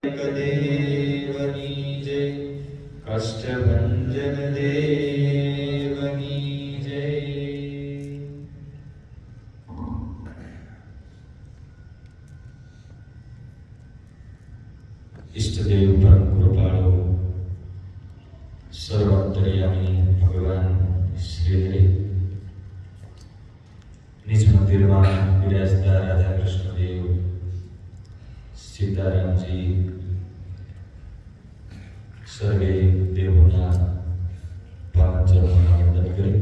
દેવની જય, કષ્ટભંજન દેવની જય. ઈષ્ટદેવ પરમ કૃપાળુ સર્વાંતર્યામી ભગવાન શ્રી હરિ નિજ મંદિરમાં બિરાજતા રાધા કૃષ્ણદેવ, સીતારામજી સર્વે દેવોના પાવન ચરણોના વંદન કરી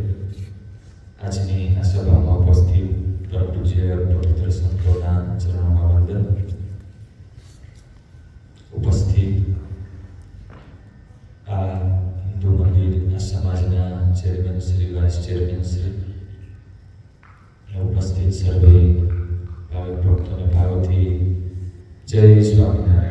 આજની આ સભામાં ઉપસ્થિત પરમ પૂજ્ય પવિત્ર સંતોના ચરણોમાં વંદન. ઉપસ્થિત આ હિન્દુ મંદિરના સમાજના chairman Shri, vice chairman Shri, ઉપસ્થિત સર્વે ભાવિક ભક્તોને ભાવથી જય સ્વામિનારાયણ.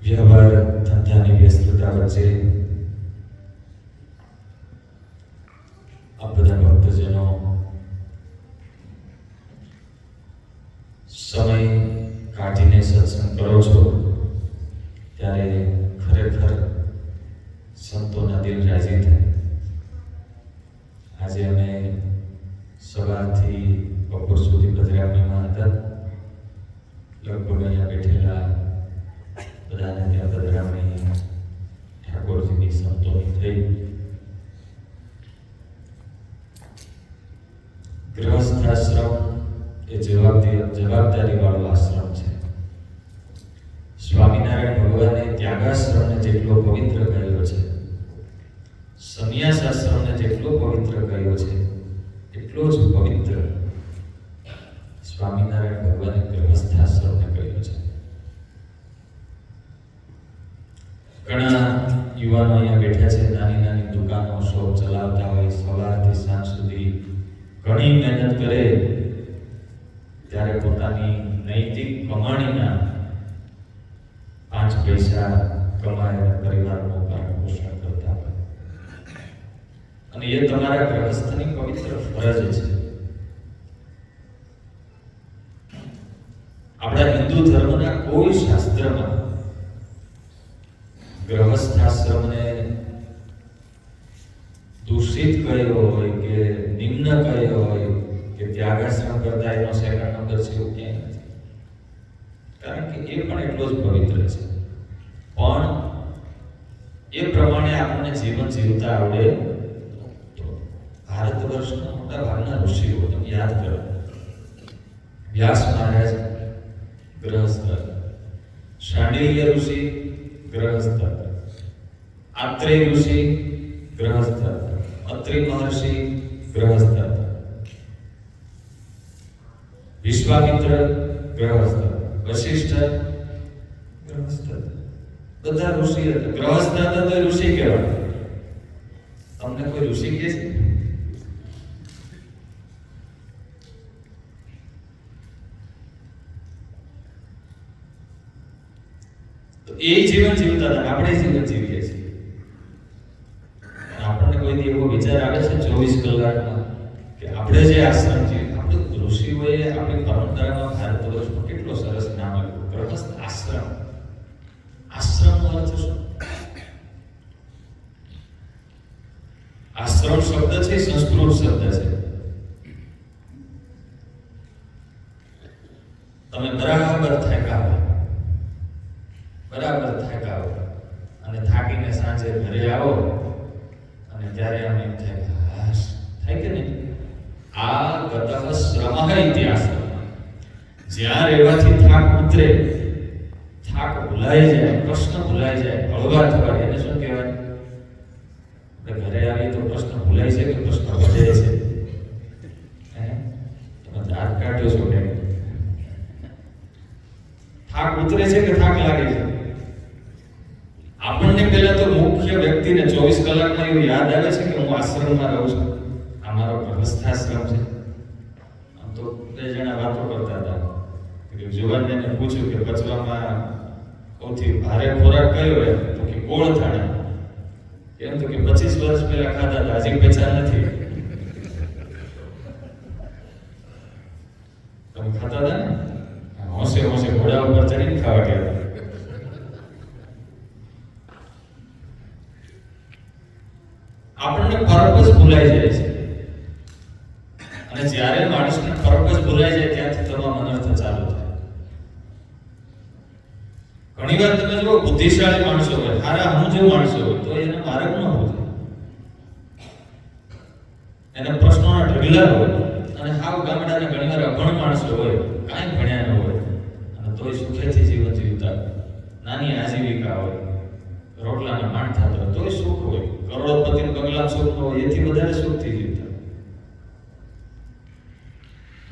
વ્યવહાર ધંધાની વ્યસ્તતા વચ્ચે આ બધા ભક્તજનો સમય કાઢીને સત્સંગ કરો છો ત્યારે ખરેખર સંતોના દિલ રાજી થાય. આજે અમે સવારથી બપોર સુધી પધરામણીમાં હતા. લગભગ અહીંયા બેઠેલા બધાને ત્યાં પધરામણી ઠાકોરજીની સંતોની થઈ. ગૃહસ્થાશ્રમ એ જવાબદારી વાળો આશ્રમ છે. સ્વામિનારાયણ ભગવાને ત્યાગાશ્રમને જેટલો પવિત્ર કહ્યો છે, સંન્યાસ આશ્રમને જેટલો પવિત્ર કહ્યો છે, એટલો જ પવિત્ર સ્વામિનારાયણ ભગવાને ગૃહસ્થાશ્રમને કહ્યો છે. ઘણા યુવાનો અહીંયા બેઠા છે, નાની નાની દુકાનો શોપ ચલાવતા હોય, સવારથી સાંજ સુધી ઘણી મહેનત કરે, ત્યારે પોતાની નૈતિક કમાણીના 5 પૈસા કમાય પરિવારનું પાલન પોષણ કરતા હોય. અને એ તમારા ગૃહસ્થની પવિત્ર ફરજ છે. આપણા હિન્દુ ધર્મના કોઈ શાસ્ત્રમાં ગૃહસ્થાશ્રમને દૂષિત કહ્યો હોય કે નિમ્ન કહ્યો હોય કે ત્યાગાશ્રમ કરતા એનો સેકન્ડ નંબર છે એવું ક્યાંય નથી. કારણ કે એ પણ એટલો જ પવિત્ર છે, પણ એ પ્રમાણે આપણને જીવન જીવતા આવડે તો. ભારત વર્ષના મોટા ભાગના ઋષિઓ તમે યાદ કરો, વ્યાસ મહારાજ ગૃહસ્થ, શાંડિલ્ય ઋષિ ગૃહસ્થ, આત્રેય ઋષિ ગૃહસ્થ, અત્રિ મહર્ષિ ગૃહસ્થ, વિશ્વામિત્ર ગૃહસ્થ, વશિષ્ઠ ગૃહસ્થ, બધા ઋષિ હતા. ગૃહસ્થ હતા તો ઋષિ કહેવાય. તમને કોઈ ઋષિ કહે છે? તો એ જીવન જીવતા હતા, આપણે જીવન જીવીએ છીએ. આપણને કોઈ એવો વિચાર આવે છે 24 કલાકમાં કે આપણે જે આશ્રમ છે, આપણે ઋષિઓએ આપણી પરંપરામાં ભારત વર્ષમાં કેટલો સરસ નામ આપ્યું, ગૃહસ્થ આશ્રમ. આશ્રમનો અર્થ શું? આશ્રમ શબ્દ છે સંસ્કૃત શબ્દ છે. તમે બરાબર થાક્યા અને થાકીને સાંજે ઘરે આવો અને ત્યારે આમ એમ થાય કે નહીં, આ ગતઃ શ્રમઃ ઇતિહાસ. જ્યાં રહેવાથી થાક ઉતરે, થાક ભૂલાઈ જાય, પ્રશ્ન ભૂલાઈ જાય, હળવા થવા, એને શું કહેવાય? આપણે ઘરે આવીએ તો પ્રશ્ન ભૂલાય છે કે પ્રશ્ન વધે છે? તમે દાંત કાઢ્યો છો કે થાક ઉતરે છે કે થાક લાગે છે? આપણને પહેલા તો મુખ્ય વ્યક્તિને 24 કલાકમાં એવું યાદ આવે છે કે હું આશ્રમમાં રહું છું, આ મારો ગૃહસ્થાશ્રમ છે. આમ તો 2 જણા વાતો કરતા હતા કે જુવાનને પૂછ્યું કે પચવામાં સૌથી ભારે ખોરાક કયો હોય? તો કે ગોળ થાળા. કેમ? તો કે 25 વર્ષ પહેલા ખાધા હતા, હજી પૈસા નથી. ખાતા હતા ને, હોંશે હોંશે ઘોડા ઉપર ચડીને ખાવા ગયા હતા. આપણને પર્પસ ભૂલાઈ જાય છે, અને જ્યારે માણસને પર્પસ ભૂલાઈ જાય ત્યાંથી તમામ અનર્થ ચાલુ થાય. ઘણીવાર તમે જો બુદ્ધિશાળી માણસો હોય, સારા સમજુ માણસો હોય, તો એને માર્ગ ન હોય, એને પ્રશ્નોના ઢગલા હોય, અને હાવ ગામડાના ઘણીવાર અભણ માણસો હોય, કાંઈ ભણ્યા ન હોય, અને તોય સુખેથી જીવન જીવતા, નાની આજીવિકા હોય, રોટલાના માંડ થતા હોય, તોય સુખ હોય, કરોડપતિ બંગલા સુખ હોય, એથી વધારે સુખથી જીવતા.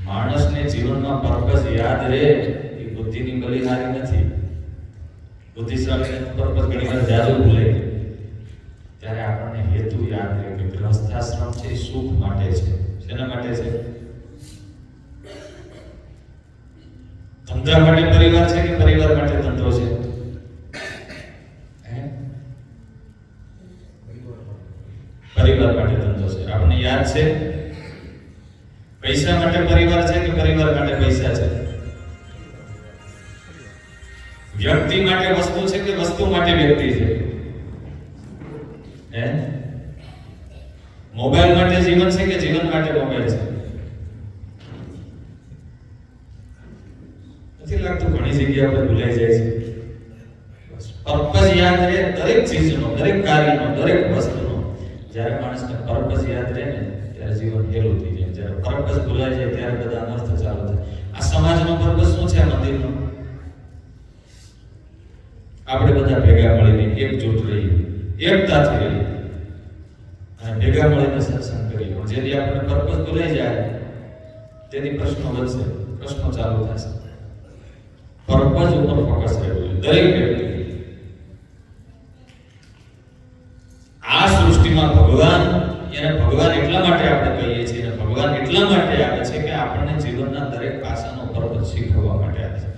માણસને જીવનમાં પર્પસ યાદ રહે એ બુદ્ધિની બલિહારી નથી. બુદ્ધિશાળીને પર્પસ ઘણીવાર જાજુ ભૂલાય ત્યારે આપણને હેતુ યાદ રહે કે ગૃહસ્થાશ્રમ છે સુખ માટે છે. શેના માટે છે? ધંધા માટે પરિવાર છે કે પરિવાર માટે ધંધો છે? પરિવાર માટે ધંધો છે. આપણને યાદ છે પૈસા માટે પરિવાર છે કે પરિવાર માટે પૈસા છે? વ્યક્તિ માટે વસ્તુ છે કે વસ્તુ માટે વ્યક્તિ છે? મોબાઈલ માટે જીવન છે કે જીવન માટે મોબાઈલ છે? નથી લાગતું ઘણી જગ્યા પર ભૂલાઈ જાય છે. પર્પસ યાદ રહે દરેક ચીજનો, દરેક કાર્યનો, દરેક વસ્તુનો. જ્યારે માણસને પર્પસ યાદ રહે ને ત્યારે જીવન હેલું થઈ જાય. જ્યારે પર્પસ ભૂલાઈ જાય ત્યારે બધા અનર્થ ચાલુ થાય. આ સમાજનો પર્પસ શું છે? મંદિરનો આપણે બધા ભેગા મળીને એકજૂટ રહીએ, એકતાથી રહીએ અને ભેગા મળીને સત્સંગ કરીએ. પણ જેથી આપણે પર્પસ ભૂલાઈ જાય તેથી પ્રશ્નો વધશે, પ્રશ્નો ચાલુ થશે. પર્પસ ઉપર ફોકસ રહેવું દરેક વ્યક્તિ. આ સૃષ્ટિમાં ભગવાન, એને ભગવાન એટલા માટે આપણે કહીએ છીએ, અને ભગવાન એટલા માટે આવે છે કે આપણને જીવનના દરેક પાસાનો પર્પસ શીખવવા માટે આવે છે.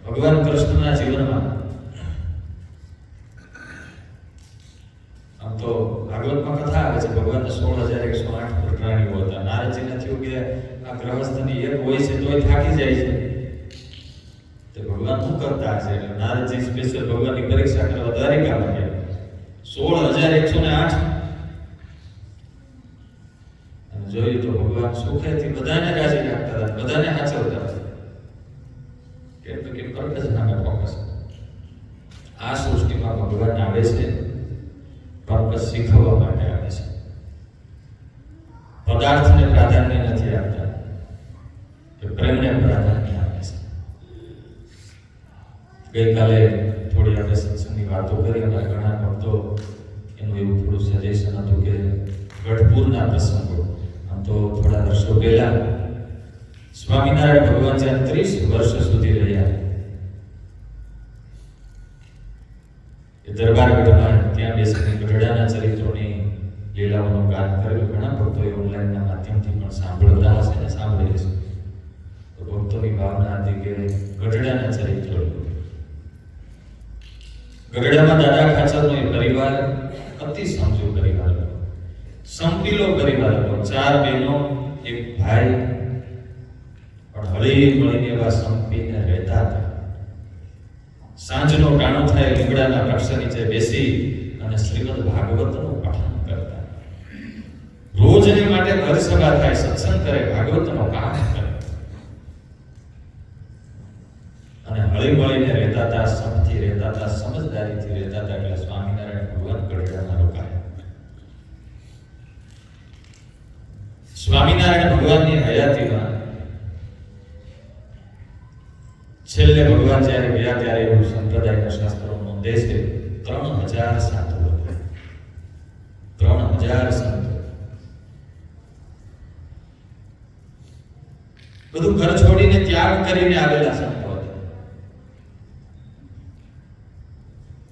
ભગવાન કૃષ્ણના જીવનમાં આમ તો ભાગવતમાં કથા આવે છે ભગવાનને 16,108 પ્રાણીઓ હતા. નારદજીને થયું કે આ ગ્રહસ્થની એક હોય છે તોય થાકી જાય છે, તો ભગવાન શું કરતા હશે? એટલે નારદજી સ્પેશિયલ ભગવાનની પરીક્ષા કરવા દ્વારિકામાં ગયા. 16,108 અને જોયું તો ભગવાન સુખેથી બધાને રાજી રાખતા હતા, બધાને સાચવતા હતા. એટલે કે પર્પસ નામે ફોકસ. આ સૃષ્ટિમાં ભગવાન આવે છે પર્પસ શીખવવા માટે આવે છે. પદાર્થને પ્રાધાન્ય નથી આપતા, કે પ્રેમને પ્રાધાન્ય આપે છે. ગઈકાલે થોડી આપણે સત્સંગની વાતો કરી. અમારા ઘણા ભક્તો એનું એવું થોડું સજેશન હતું કે ગઢપુરના પ્રસંગો. આમ તો થોડા વર્ષો પહેલા સ્વામિનારાયણ ભગવાન જ્યાં 30 વર્ષ સુધી રહ્યા એ દરબારગઢમાં, ત્યાં બેસીને ગઢડાના ચરિત્રોની લીલાઓનું ગાન કરેલું. ઘણા ભક્તોએ ઓનલાઈનના માધ્યમથી પણ સાંભળતા હશે ને સાંભળે છે. તો ભક્તોની ભાવના હતી કે ગઢડાના ચરિત્રો. ગઢડામાં દાદા ખાચરનો એ પરિવાર અતિ સમજુ પરિવાર હતો, સંપીલો પરિવાર હતો. 4 બહેનો, 1 ભાઈ, પણ હળી મળીને એવા સંપીને રહેતા હતા. સાંજનો ટાણો થાય લીમડાના વૃક્ષ નીચે બેસી અને શ્રીમદ ભાગવતનું પઠન કરતા. રોજને માટે ઘર સભા થાય, સત્સંગ કરે, ભાગવતનો પાઠ કરે અને હળી મળીને રહેતા હતા, સમથી રહેતા હતા, સમજદારીથી રહેતા હતા. એટલે સ્વામિનારાયણ ભગવાન ગઢડામાં રોકાયા. સ્વામિનારાયણ ભગવાનની હયાતીમાં છેલ્લે ભગવાન જ્યારે ગયા ત્યારે એવું સંપ્રદાયના શાસ્ત્રો નોંધે છે 3000 સાધુ હતા. 3000 સંતો. બધું ઘર છોડીને ત્યાગ કરીને આવેલા સંતો હતા.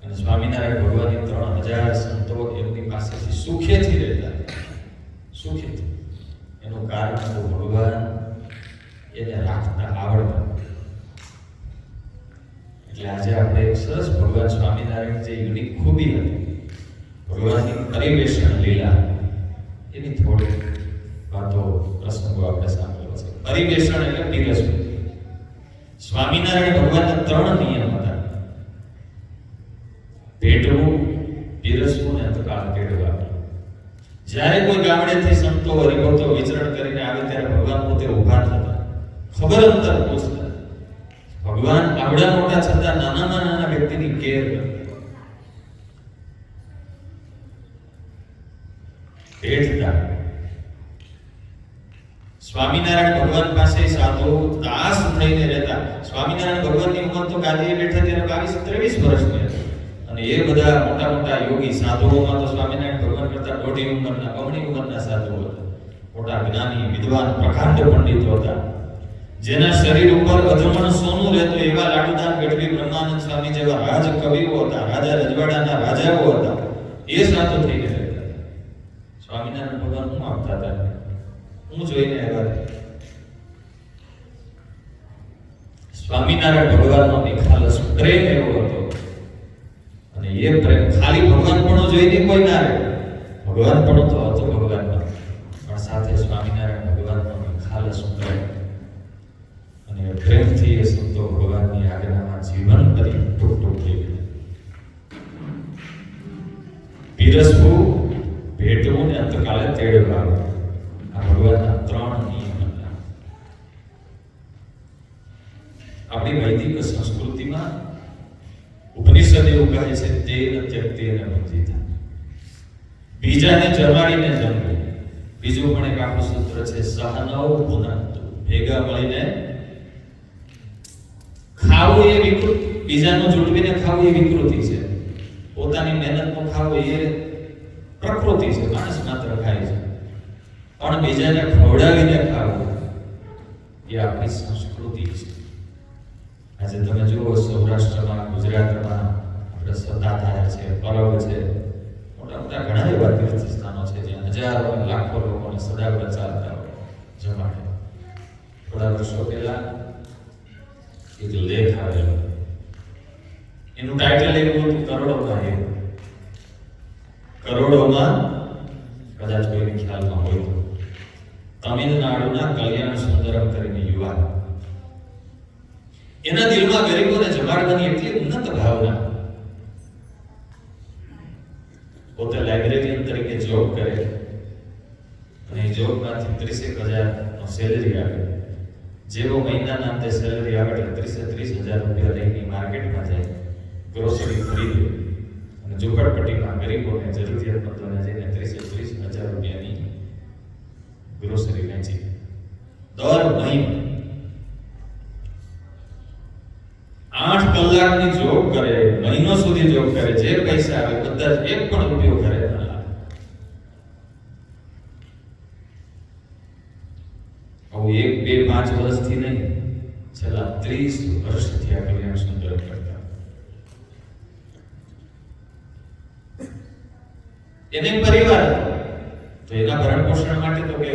અને સ્વામિનારાયણ ભગવાનની 3000 સંતો એમની પાસેથી સુખેથી રહેતા. સુખેથી. એનું કારણ હતું ભગવાન એને રાખતા આવડતા. એટલે આજે આપણે એક સરસ ભગવાન સ્વામિનારાયણ જે યુનિક ખૂબી હતી, ભગવાનની પરિવેષણ લીલા, એની થોડી વાતો, પ્રસંગો આપણે સાંભળ્યો છે. પરિવેષણ એટલે પીરસવું. સ્વામિનારાયણ ભગવાનના 3 નિયમ હતા: ભેટવું, પીરસવું ને અંતકાળ તેડવા. જ્યારે કોઈ ગામડેથી સંતો હરિભક્તો વિચરણ કરીને આવે ત્યારે ભગવાન પોતે ઊભા થતા, ખબર અંતર પૂછતા. ભગવાન આવડા મોટા છતાં નાનામાં નાના વ્યક્તિની કેર કરતા, ભેટતા. સ્વામિનારાયણ ભગવાન પાસે સાધુ દાસ થઈને રહેતા. સ્વામિનારાયણ ભગવાનની ઉંમર તો ગાદીએ બેઠા ત્યારે 22-23 વર્ષની હતી, અને એ બધા મોટા મોટા યોગી સાધુઓમાં તો સ્વામિનારાયણ ભગવાન કરતા દોઢી ઉંમરના, બમણી ઉંમરના સાધુઓ હતા. મોટા જ્ઞાની, વિદ્વાન, પ્રકાંડ પંડિતો હતા, જેના શરીર ઉપર અધમણ સોનું રહેતું એવા લાડુદાન ગઢવી, બ્રહ્માનંદ સ્વામી જેવા રાજ કવિઓ હતા, રાજા રજવાડાના રાજાઓ હતા. એ સાધુ થઈને રહેતા. સ્વામિનારાયણ ભગવાન હું આપતા હતા, હું જોઈને આવ્યા. સ્વામિનારાયણ ભગવાનનો નિખાલસ પ્રેમ એવો હતો, અને એ પ્રેમ ખાલી ભગવાન પણ જોઈને કોઈ ના રહે. ભગવાન પણ તો હતો ભગવાનમાં, પણ સાથે સ્વામિનારાયણ ભગવાનનો નિખાલસ પ્રેમ, અને પ્રેમથી એ સંતો ભગવાનની આજ્ઞામાં જીવન કરી ટૂંક થઈ ગયા. પીરસવું, ભેટવું ને અંતકાળે તેડવા, આ ભગવાનના 3 નિયમ હતા. આપણી વૈદિક સંસ્કૃતિમાં ઉપનિષદ એવું કહે છે, તેન ત્યક્તેન ભુંજીતા. બીજાને જમાડીને જમવું. બીજું પણ એક આપણું સૂત્ર છે, સહનૌ ભુનક્તુ. ભેગા મળીને ખાવું એ વિકૃતિ, બીજાનું જૂટવીને ખાવું એ વિકૃતિ છે. પોતાની મહેનતનું ખાવું એ પ્રકૃતિ છે, માણસ માત્ર ખાય છે. પણ બીજાને ખવડાવીને ખાવું એ આપણી સંસ્કૃતિ છે. આજે તમે જુઓ, સૌરાષ્ટ્રમાં, ગુજરાતમાં આપણે સત્તાધાર છે, પરબ છે, મોટા મોટા ઘણા એવા તીર્થ સ્થાનો છે જ્યાં હજારો લાખો લોકોને સદાવ્રત ચાલતા હોય જમાડે. થોડા વર્ષો પહેલા એક લેખ આવેલો, એનું ટાઇટલ એવું હતું, કરોડોમાં એક. કરોડોમાં, કદાચ કોઈને ખ્યાલમાં હોય તો, તમિલનાડુના કલ્યાણ સુંદરમ કરીને યુવાન, એના દિલમાં ગરીબોને જમાડવાની એટલી ઉન્નત ભાવના. પોતે લાઇબ્રેરિયન તરીકે જોબ કરે, અને એ જોબમાંથી 30,000 નો સેલેરી આવે. જેવો મહિનાના અંતે સેલેરી આવે એટલે 30,000 રૂપિયા લઈને માર્કેટમાં જાય, ગ્રોસરી ખરીદે, અને ઝૂંપડપટ્ટીમાં ગરીબોને, જરૂરિયાતમંદોને જઈને 30,000 રૂપિયાની ગ્રોસરી વેચી. દર મહિને 8 કલાકની જોબ કરે, મહિનો સુધી જોબ કરે, જે પૈસા આવે બધા જ 1 પણ રૂપિયો કરે ના લાગે. આવું 1, 2, 5 વર્ષથી નહીં, છેલ્લા 30 વર્ષથી આ કલ્યાણ સુંદર કરતા. એને પરિવાર તો એના ભરણ પોષણ માટે તો કે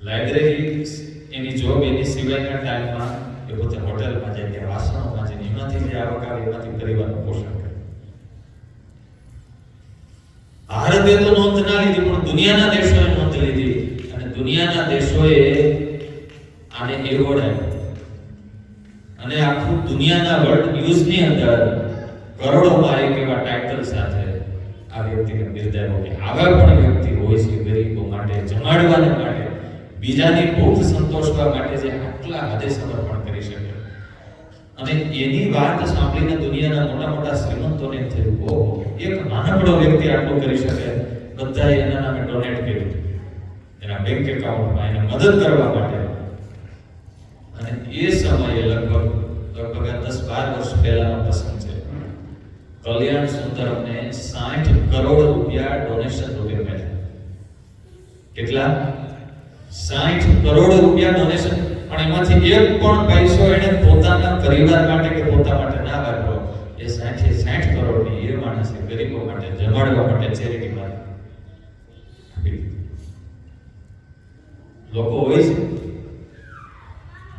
લાઇબ્રેરી, એની જોબ, એની સિવાયના ટાઈમમાં એ પોતે હોટેલમાં જાય, ત્યાં વાસણોમાં જાય, એમાંથી જે આવક આવે એમાંથી પરિવારનું પોષણ કરે. ભારતે તો નોંધ ના લીધી, પણ દુનિયાના દેશોએ નોંધ લીધી, અને દુનિયાના દેશોએ આને એવોર્ડ આપ્યો, અને આખું દુનિયાના વર્લ્ડ ન્યૂઝની અંદર કરોડોમાં એક એવા ટાઇટલ સાથે આ વ્યક્તિને બિરદાવ્યો કે આવા પણ વ્યક્તિ હોય છે ગરીબો માટે, જમાડવાને માટે, બીજાની ભૂખ સંતોષવા માટે જે આટલા હદે સમર્પણ કરી શકે. અને એની વાત સાંભળીને દુનિયાના મોટા મોટા શ્રીમંતોને થયું, ઓહો, એક નાનકડો વ્યક્તિ આટલું કરી શકે. બધાએ એના નામે ડોનેટ કર્યું, એના બેંક એકાઉન્ટમાં, એને મદદ કરવા માટે. અને એ સમયે લગભગ 10-12 વર્ષ પહેલાનો પ્રસંગ છે. કલ્યાણ સુંદરમને 60 કરોડ રૂપિયા ડોનેશન રૂપે મળ્યા. કેટલા? 60 કરોડ રૂપિયા ડોનેશન. પણ એમાંથી એક પણ પૈસો એને પોતાના પરિવાર માટે કે પોતા માટે ના વાપરો. એ 60 કરોડની એ માણસે ગરીબો માટે, જમાડવા માટે, ચેરિટીમાં આપી. લોકો હોય છે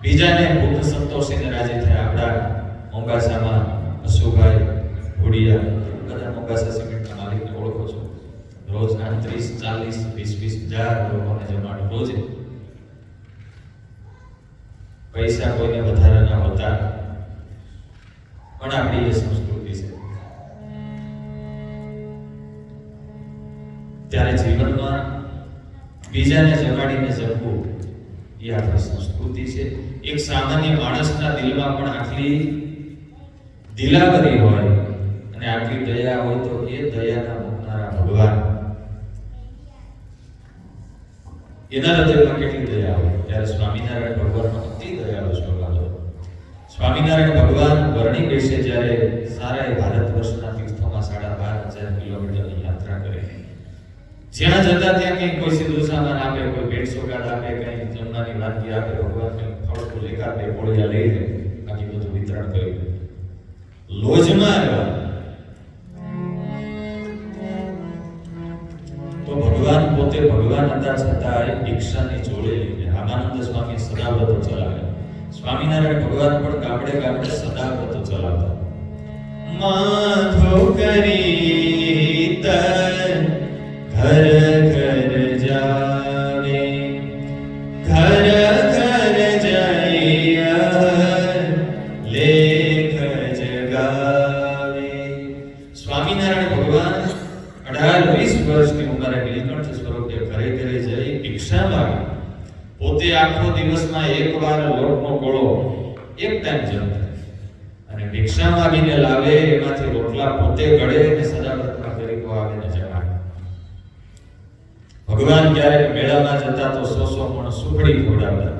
બીજાને ભૂખ સંતોષીને રાજી થાય. આપણા મોંઘાસામાં અશુભાઈ ભુડિયા, બધા મોંઘાસા સિમેન્ટના માલિકને ઓળખો છો. રોજ 30, 40, 20 હજાર લોકોને જમાડે રોજ. 60 કરોડની પૈસા કોઈને વધારાના હોતા પણ આપણી એ સંસ્કૃતિ છે. ત્યારે જીવનમાં બીજાને જગાડીને જમવું એ આપણી સંસ્કૃતિ છે. એક સામાન્ય માણસના દિલમાં પણ આટલી દિલાવરી હોય અને આટલી દયા હોય તો એ દયાના મૂકનારા ભગવાન એના હૃદયમાં કેટલી દયા હોય. ત્યારે સ્વામિનારાયણ ભગવાનનો અતિ દયાળુ સ્વભાવ હતો. સ્વામિનારાયણ ભગવાન વર્ણિક વિશે જ્યારે સારા એ ભારત વર્ષના તીર્થોમાં 12,500 કિલોમીટરની યાત્રા કરે, જ્યાં જતા ત્યાં કંઈક કોઈ સીધું સામાન આપે, કોઈ ભેટ સોગાદ આપે, કંઈ જમવાની વાનગી આપે, ભગવાન કંઈક ફળતું લેખ આપે, કોળિયા લઈ લે, બાકી બધું વિતરણ કરી દે. લોજમાં આવ્યા તો ભગવાન પોતે ભગવાન હતા છતાં ભિક્ષાની જોડે લઈને રામાનંદ સ્વામી સદાવ્રતો ચલાવ્યા. સ્વામિનારાયણ ભગવાન પણ ગામડે ગામડે સદાવ્રતો ચલાવતા. માધો કરી ઘર ઘર જાવે, ઘર ઘર જઈય લેખ જગાવે. સ્વામિનારાયણ ભગવાન 18-20 વર્ષની ઉંમરે નીલકંઠ સ્વરૂપે ઘરે ઘરે જઈ ભિક્ષા માગે. પોતે આખો દિવસમાં એકવાર લોટનો ગોળો એક ટાઈમ જમતા અને ભિક્ષા માગીને લાવે, એમાંથી રોટલા પોતે ઘડે અને સદાવ્રતમાં ગરીબો આવે ને જમાડે. ભગવાન ક્યારેક મેળામાં જતા તો 100 મણ સુખડી ખવડાવતા.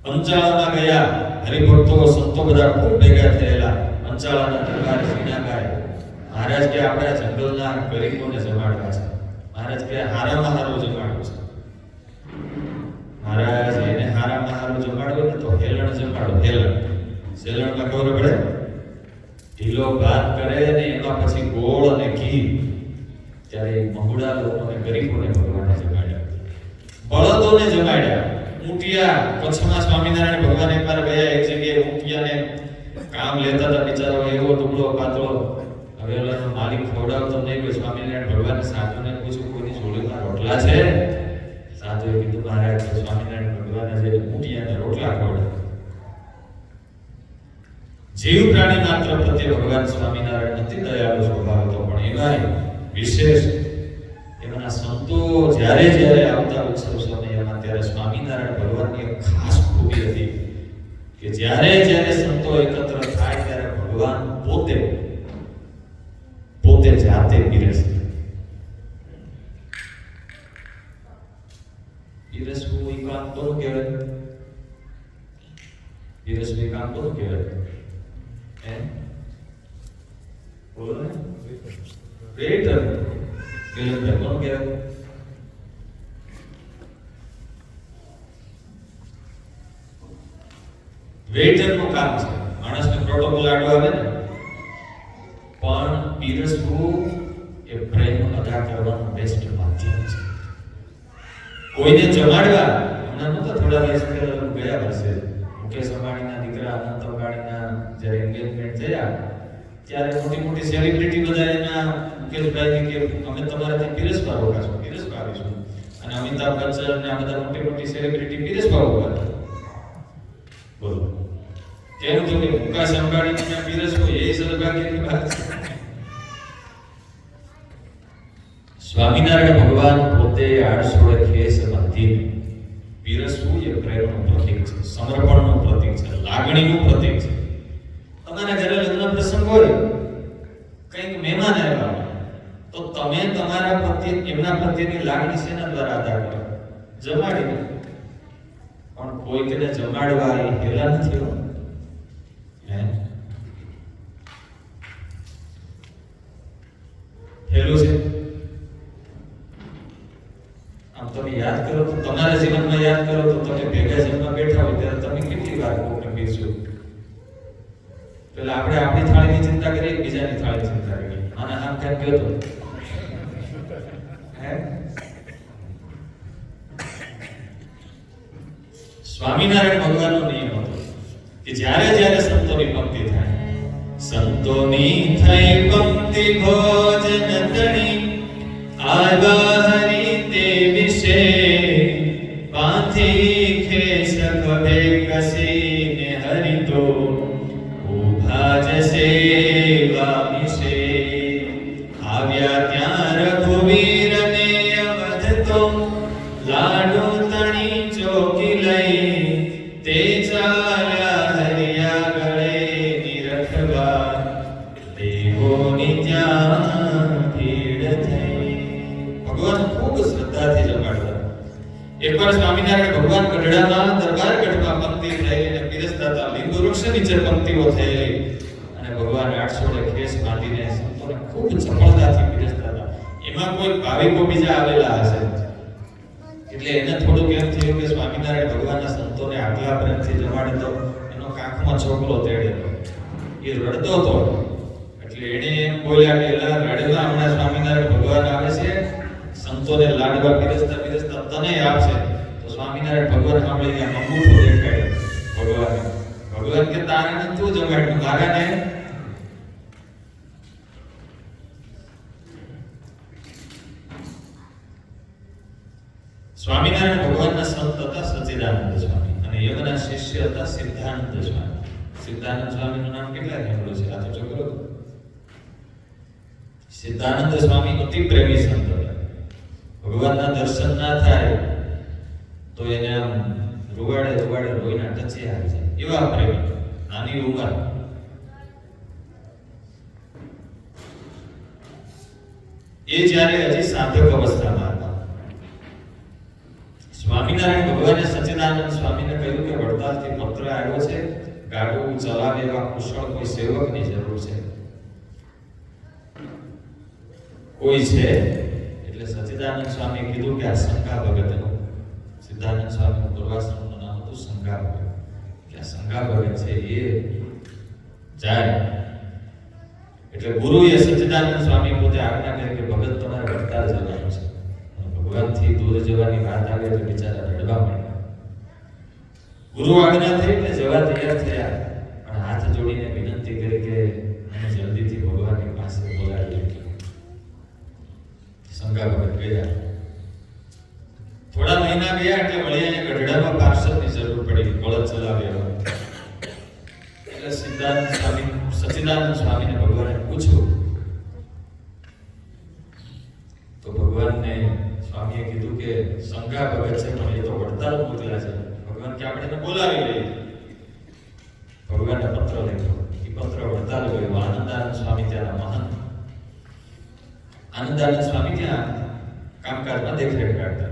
પંચાળામાં ગયા, હરિભક્તો સંતો બધા ખૂબ ભેગા થયેલા. પંચાળાના દરબાર સીનાભાઈ મહારાજ કે આપણા જંગલના ગરીબોને જમાડવા છે. મહારાજ કે હારામાં હારું જમાડવું છે. મહારાજ એને હારામાં હારું જમાડવું ને તો હેલણ જમાડો. હેલણ સેલણમાં ખબર પડે, ઢીલો ભાત કરે ને એમાં પછી ગોળ અને ઘી. ત્યારે મંગુડા લોકોને ગરીબોને ભગવાને જમાડ્યા, બળદોને જમાડ્યા. ઊંટિયા કચ્છમાં સ્વામિનારાયણ ભગવાન એકવાર ગયા, એક જગ્યાએ ઊંટિયાને કામ લેતા હતા. બિચારો એવો ટુકડો પાતળો, હવે ઓલાનો માલિક ખવડાવતો નહીં. કોઈ સ્વામિનારાયણ ભગવાન સાધુને પૂછ્યું, કોઈની જોડીમાં રોટલા છે? સાધુએ કીધું, મહારાજ સ્વામિનારાયણ ભગવાને જે ઊંટિયાને રોટલા ખવડાવ્યા. જીવ પ્રાણી માત્ર પ્રત્યે ભગવાન સ્વામિનારાયણ અતિ દયાળુ સ્વભાવ હતો. પણ એમાંય વિશેષ એમના સંતો જ્યારે જ્યારે આવતા ઉત્સવ સમયમાં, ત્યારે સ્વામિનારાયણ ભગવાનની એક ખાસ ખૂબી હતી કે જ્યારે જ્યારે સંતો એકત્ર થાય ત્યારે ભગવાન પોતે જાતે પીરસતા. પીરસવું એ કામ કોનું કહેવાય? પીરસવું એ કામ કોનું કહેવાય? બોલો ને, વેટર. વેટર કોનું કહેવાય? વેટર નું કામ છે. માણસને પ્રોટોકોલ આડો આવે ને, પણ પીરસવું એ પ્રેમ અદા કરવાનું બેસ્ટ માધ્યમ છે. કોઈને જમાડવા, હમણાં નહોતા થોડા દિવસ પહેલા ગયા વર્ષે મુકેશ અંબાણીના દીકરા અનંત અંબાણીના જ્યારે એન્ગેજમેન્ટ થયા, ત્યારે મોટી મોટી સેલિબ્રિટી બધા એના મુકેશભાઈને કે અમે તમારે ત્યાં પીરસવા રોકાશું, પીરસવા આવીશું. અને અમિતાભ બચ્ચન ને આ બધા મોટી મોટી સેલિબ્રિટી પીરસવા રોકાતા. બોલો, કેમ તો કે મુકેશ અંબાણીને ત્યાં પીરસવું એ સદભાગ્યની વાત છે. સ્વામિનારાયણ ભગવાન પોતે આળસોળે ખેસ બાંધી પીરસવું એ પ્રેમનું પ્રતીક છે, સમર્પણનું પ્રતીક છે, લાગણીનું પ્રતીક છે. તમારા ઘરે લગ્ન પ્રસંગ હોય, કંઈક મહેમાન આવ્યા તો તમે તમારા પ્રત્યે એમના પ્રત્યેની લાગણી શેના દ્વારા અદા કરો? જમાડીને. પણ કોઈકને જમાડવા એ હેલા નથી હોતું. હેલું છે. આમ તમે યાદ કરો તો, તમારા જીવનમાં યાદ કરો તો, તમે ભેગા જમવા બેઠા હોય ત્યારે તમે કેટલી વાર કોકને પીરસ્યું? પેલા આપણે આપણી થાળીની ચિંતા કરીએ, બીજાની થાળીની ચિંતા કરીએ. આના આમ કેમ ગયો તો? સ્વામિનારાયણ ભગવાનનો નિયમ હતો કે જ્યારે જ્યારે સંતોની પંક્તિ થાય, સંતોની થઈ પંક્તિ ભોજન તણી આવા હરિ તે વિશે પાથી ખેસ ખભે કસીને હરિતો ઉભા જશે વામિશે આવ્યા ત્યાં રઘુવીર ને અવધ તો લાડુ તણી ચોકી લઈ તે ચાલ્યા હરિયા ગળે નિરખવા દેવોની ત્યાં ભીડ થઈ. ભગવાન ખૂબ શ્રદ્ધાથી જમાડતા. એકવાર સ્વામિનારાયણ ભગવાન ગઢડામાં દરબારગઢમાં પંક્તિ થયેલી અને પીરસતા હતા. લીંબુ વૃક્ષ નીચે પંક્તિઓ થયેલી અને ભગવાન 800 ખેસ બાંધીને સંતોને ખૂબ સફળતાથી પીરસતા હતા. એમાં કોઈ ભાવિકો બીજા આવેલા હશે એટલે એને થોડું એમ થયું કે સ્વામિનારાયણ ભગવાનના સંતોને આટલા પ્રેમથી જમાડે તો એનો કાખમાં છોકરો તેડેલો એ રડતો હતો એટલે એને એમ બોલ્યા કે એલા રડવા હમણાં સ્વામિનારાયણ ભગવાન આવે છે સંતોને લાડવા પીરસતા પીરસતા તને આપશે. તો સ્વામિનારાયણ ભગવાન સાંભળીને અંગૂઠો દેખાડ્યો ભગવાન કે તારે તું જમાડ્યું મારાને. સ્વામિનારાયણ ભગવાનના સંત હતા સચ્ચિદાનંદ સ્વામી અને એમના શિષ્ય હતા સિદ્ધાનંદ સ્વામી. સિદ્ધાનંદ સ્વામીનું નામ કેટલા સાંભળ્યું છે? આ તો છોકરો સિદ્ધાનંદ સ્વામી અતિ પ્રેમી સંત હતા. ભગવાનના દર્શન ના થાય તો એને આમ રૂવાડે રોઈના ટચે આવી જાય એવા પ્રેમી. નાની ઉંમર એ જ્યારે હજી સાધક અવસ્થામાં હતા સ્વામિનારાયણ ભગવાને સચ્ચિદાનંદ સ્વામીને કહ્યું કે વડતાલથી પત્ર આવ્યો છે ગાડું ચલાવે એવા કુશળ કોઈ સેવકની જરૂર છે. કોઈ છે? એટલે સચ્ચિદાનંદ સ્વામી કીધું કે આ શંકા ભગતનું. સિદ્ધાનંદ સ્વામીનું પૂર્વાશ્રમનું નામ હતું શંકા ભગત. કે આ શંકા ભગત છે એ જાય એટલે ગુરુએ સચ્ચિદાનંદ સ્વામી પોતે આજ્ઞા કરી કે ભગત તમારે વડતાલ જવાનું છે. ભગવાનથી દૂર જવાની વાત આવે એટલે બિચારા રડવા માંડ્યા. ગુરુ આજ્ઞા થઈ એટલે જવા તૈયાર થયા પણ હાથ જોડીને વિનંતી કરી કે મને જલ્દીથી ભગવાનની પાસે બોલાવી લે. શંકા ભગત ગયા. થોડા મહિના ગયા એટલે વળિયાને ગઢડામાં પાર્ષદની જરૂર પડી બળદ ચલાવ્યા. એટલે સચ્ચિદાનંદ સ્વામીને ભગવાને પૂછ્યું તો ભગવાનને સ્વામીએ કીધું કે શંકા ભગત છે પણ એ તો વડતાલ મોકલ્યા છે. ભગવાન કે આપણે એને બોલાવી લઈએ. ભગવાનને પત્ર લખ્યો. એ પત્ર વડતાલ ગયો. આનંદાનંદ સ્વામી ત્યાંના મહંત. આનંદાનંદ સ્વામી ત્યાં કામકાજમાં દેખરેખ રાખતા.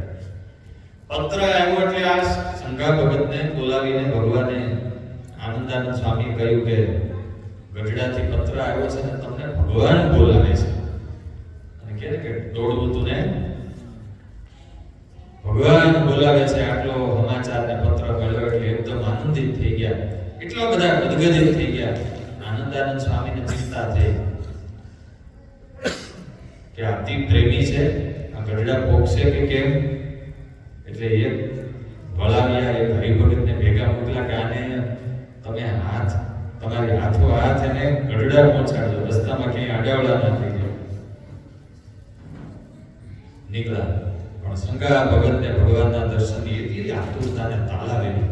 પત્ર આવ્યો એટલે આ શંકા ભગતને બોલાવીને ભગવાને આનંદાનંદ સ્વામી કહ્યું કે ગઢડાથી પત્ર આવ્યો છે ને તમને ભગવાન બોલાવે છે અને કહે કે દોડવું તું ને ભગવાન બોલાવે છે. આટલો સમાચાર ને પત્ર મળ્યો એટલે એકદમ આનંદિત થઈ ગયા. એટલા બધા ગદગદિત થઈ ગયા. આનંદાનંદ સ્વામીને ચિંતા થઈ કે અતિ પ્રેમી છે આ ગઢડા પોકશે કે કેમ. એટલે એક વળાવ્યા એક હરિભગતને ભેગા મોકલ્યા કે આને તમે તમારી હાથો હાથ એને ગઢડા પહોંચાડજો. રસ્તામાં ક્યાંય આડાવડા ના થઈ જાય. નીકળ્યા પણ શંકા ભગતને ભગવાનના દર્શનની એટલી આતુરતાને તાલાવેલી.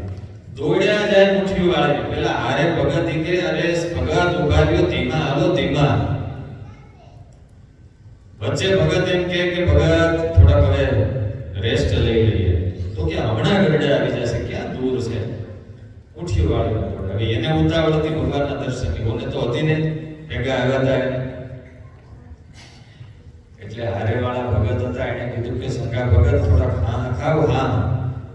દોડ્યા જાય મુઠ્ઠી વાળી. પેલા હારે ભગત કે અરે ભગત ઉભા રહ્યો ધીમા હાલો ધીમા. વચ્ચે ભગત એમ કે ભગત થોડા હવે રેસ્ટ લઈ લઈએ. તો કે હમણાં ગઢડા આવી જશે ક્યાં દૂર છે. મુઠ્ઠી વાળી હવે એને ઉતાવળ હતી ભગવાનના દર્શનની. ઓને તો હતી ને ભેગા આવ્યા હતા એટલે હારે વાળા ભગત હતા. એને કીધું કે શંકા ભગત થોડા ખાવ. હા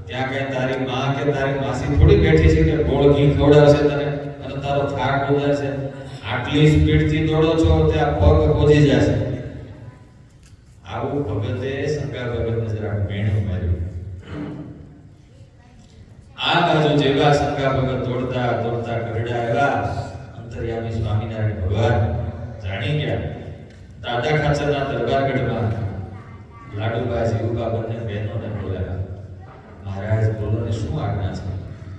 ત્યાં કઈ તારી માં કે તારી માસી થોડી બેઠી છે કે ગોળ ઘી ખવડાવશે તને અને તારો થાક ઉતરશે. આટલી સ્પીડથી દોડો છો ત્યાં પગ પહોંચી જશે. આવું ભગતે શંકા ભગતને જરાક મેણું માર્યું. આ બાજુ જેવા શંકા ભગત દોડતા ગઢડા આવ્યા. અંતર્યામી સ્વામિનારાયણ ભગવાન જાણી ગયા. દાદા ખાચરના દરબારગઢમાં લાડુબા જીવુબા બંને બહેનોને બોલાવ્યા. મહારાજ બોલો ને શું આજ્ઞા છે?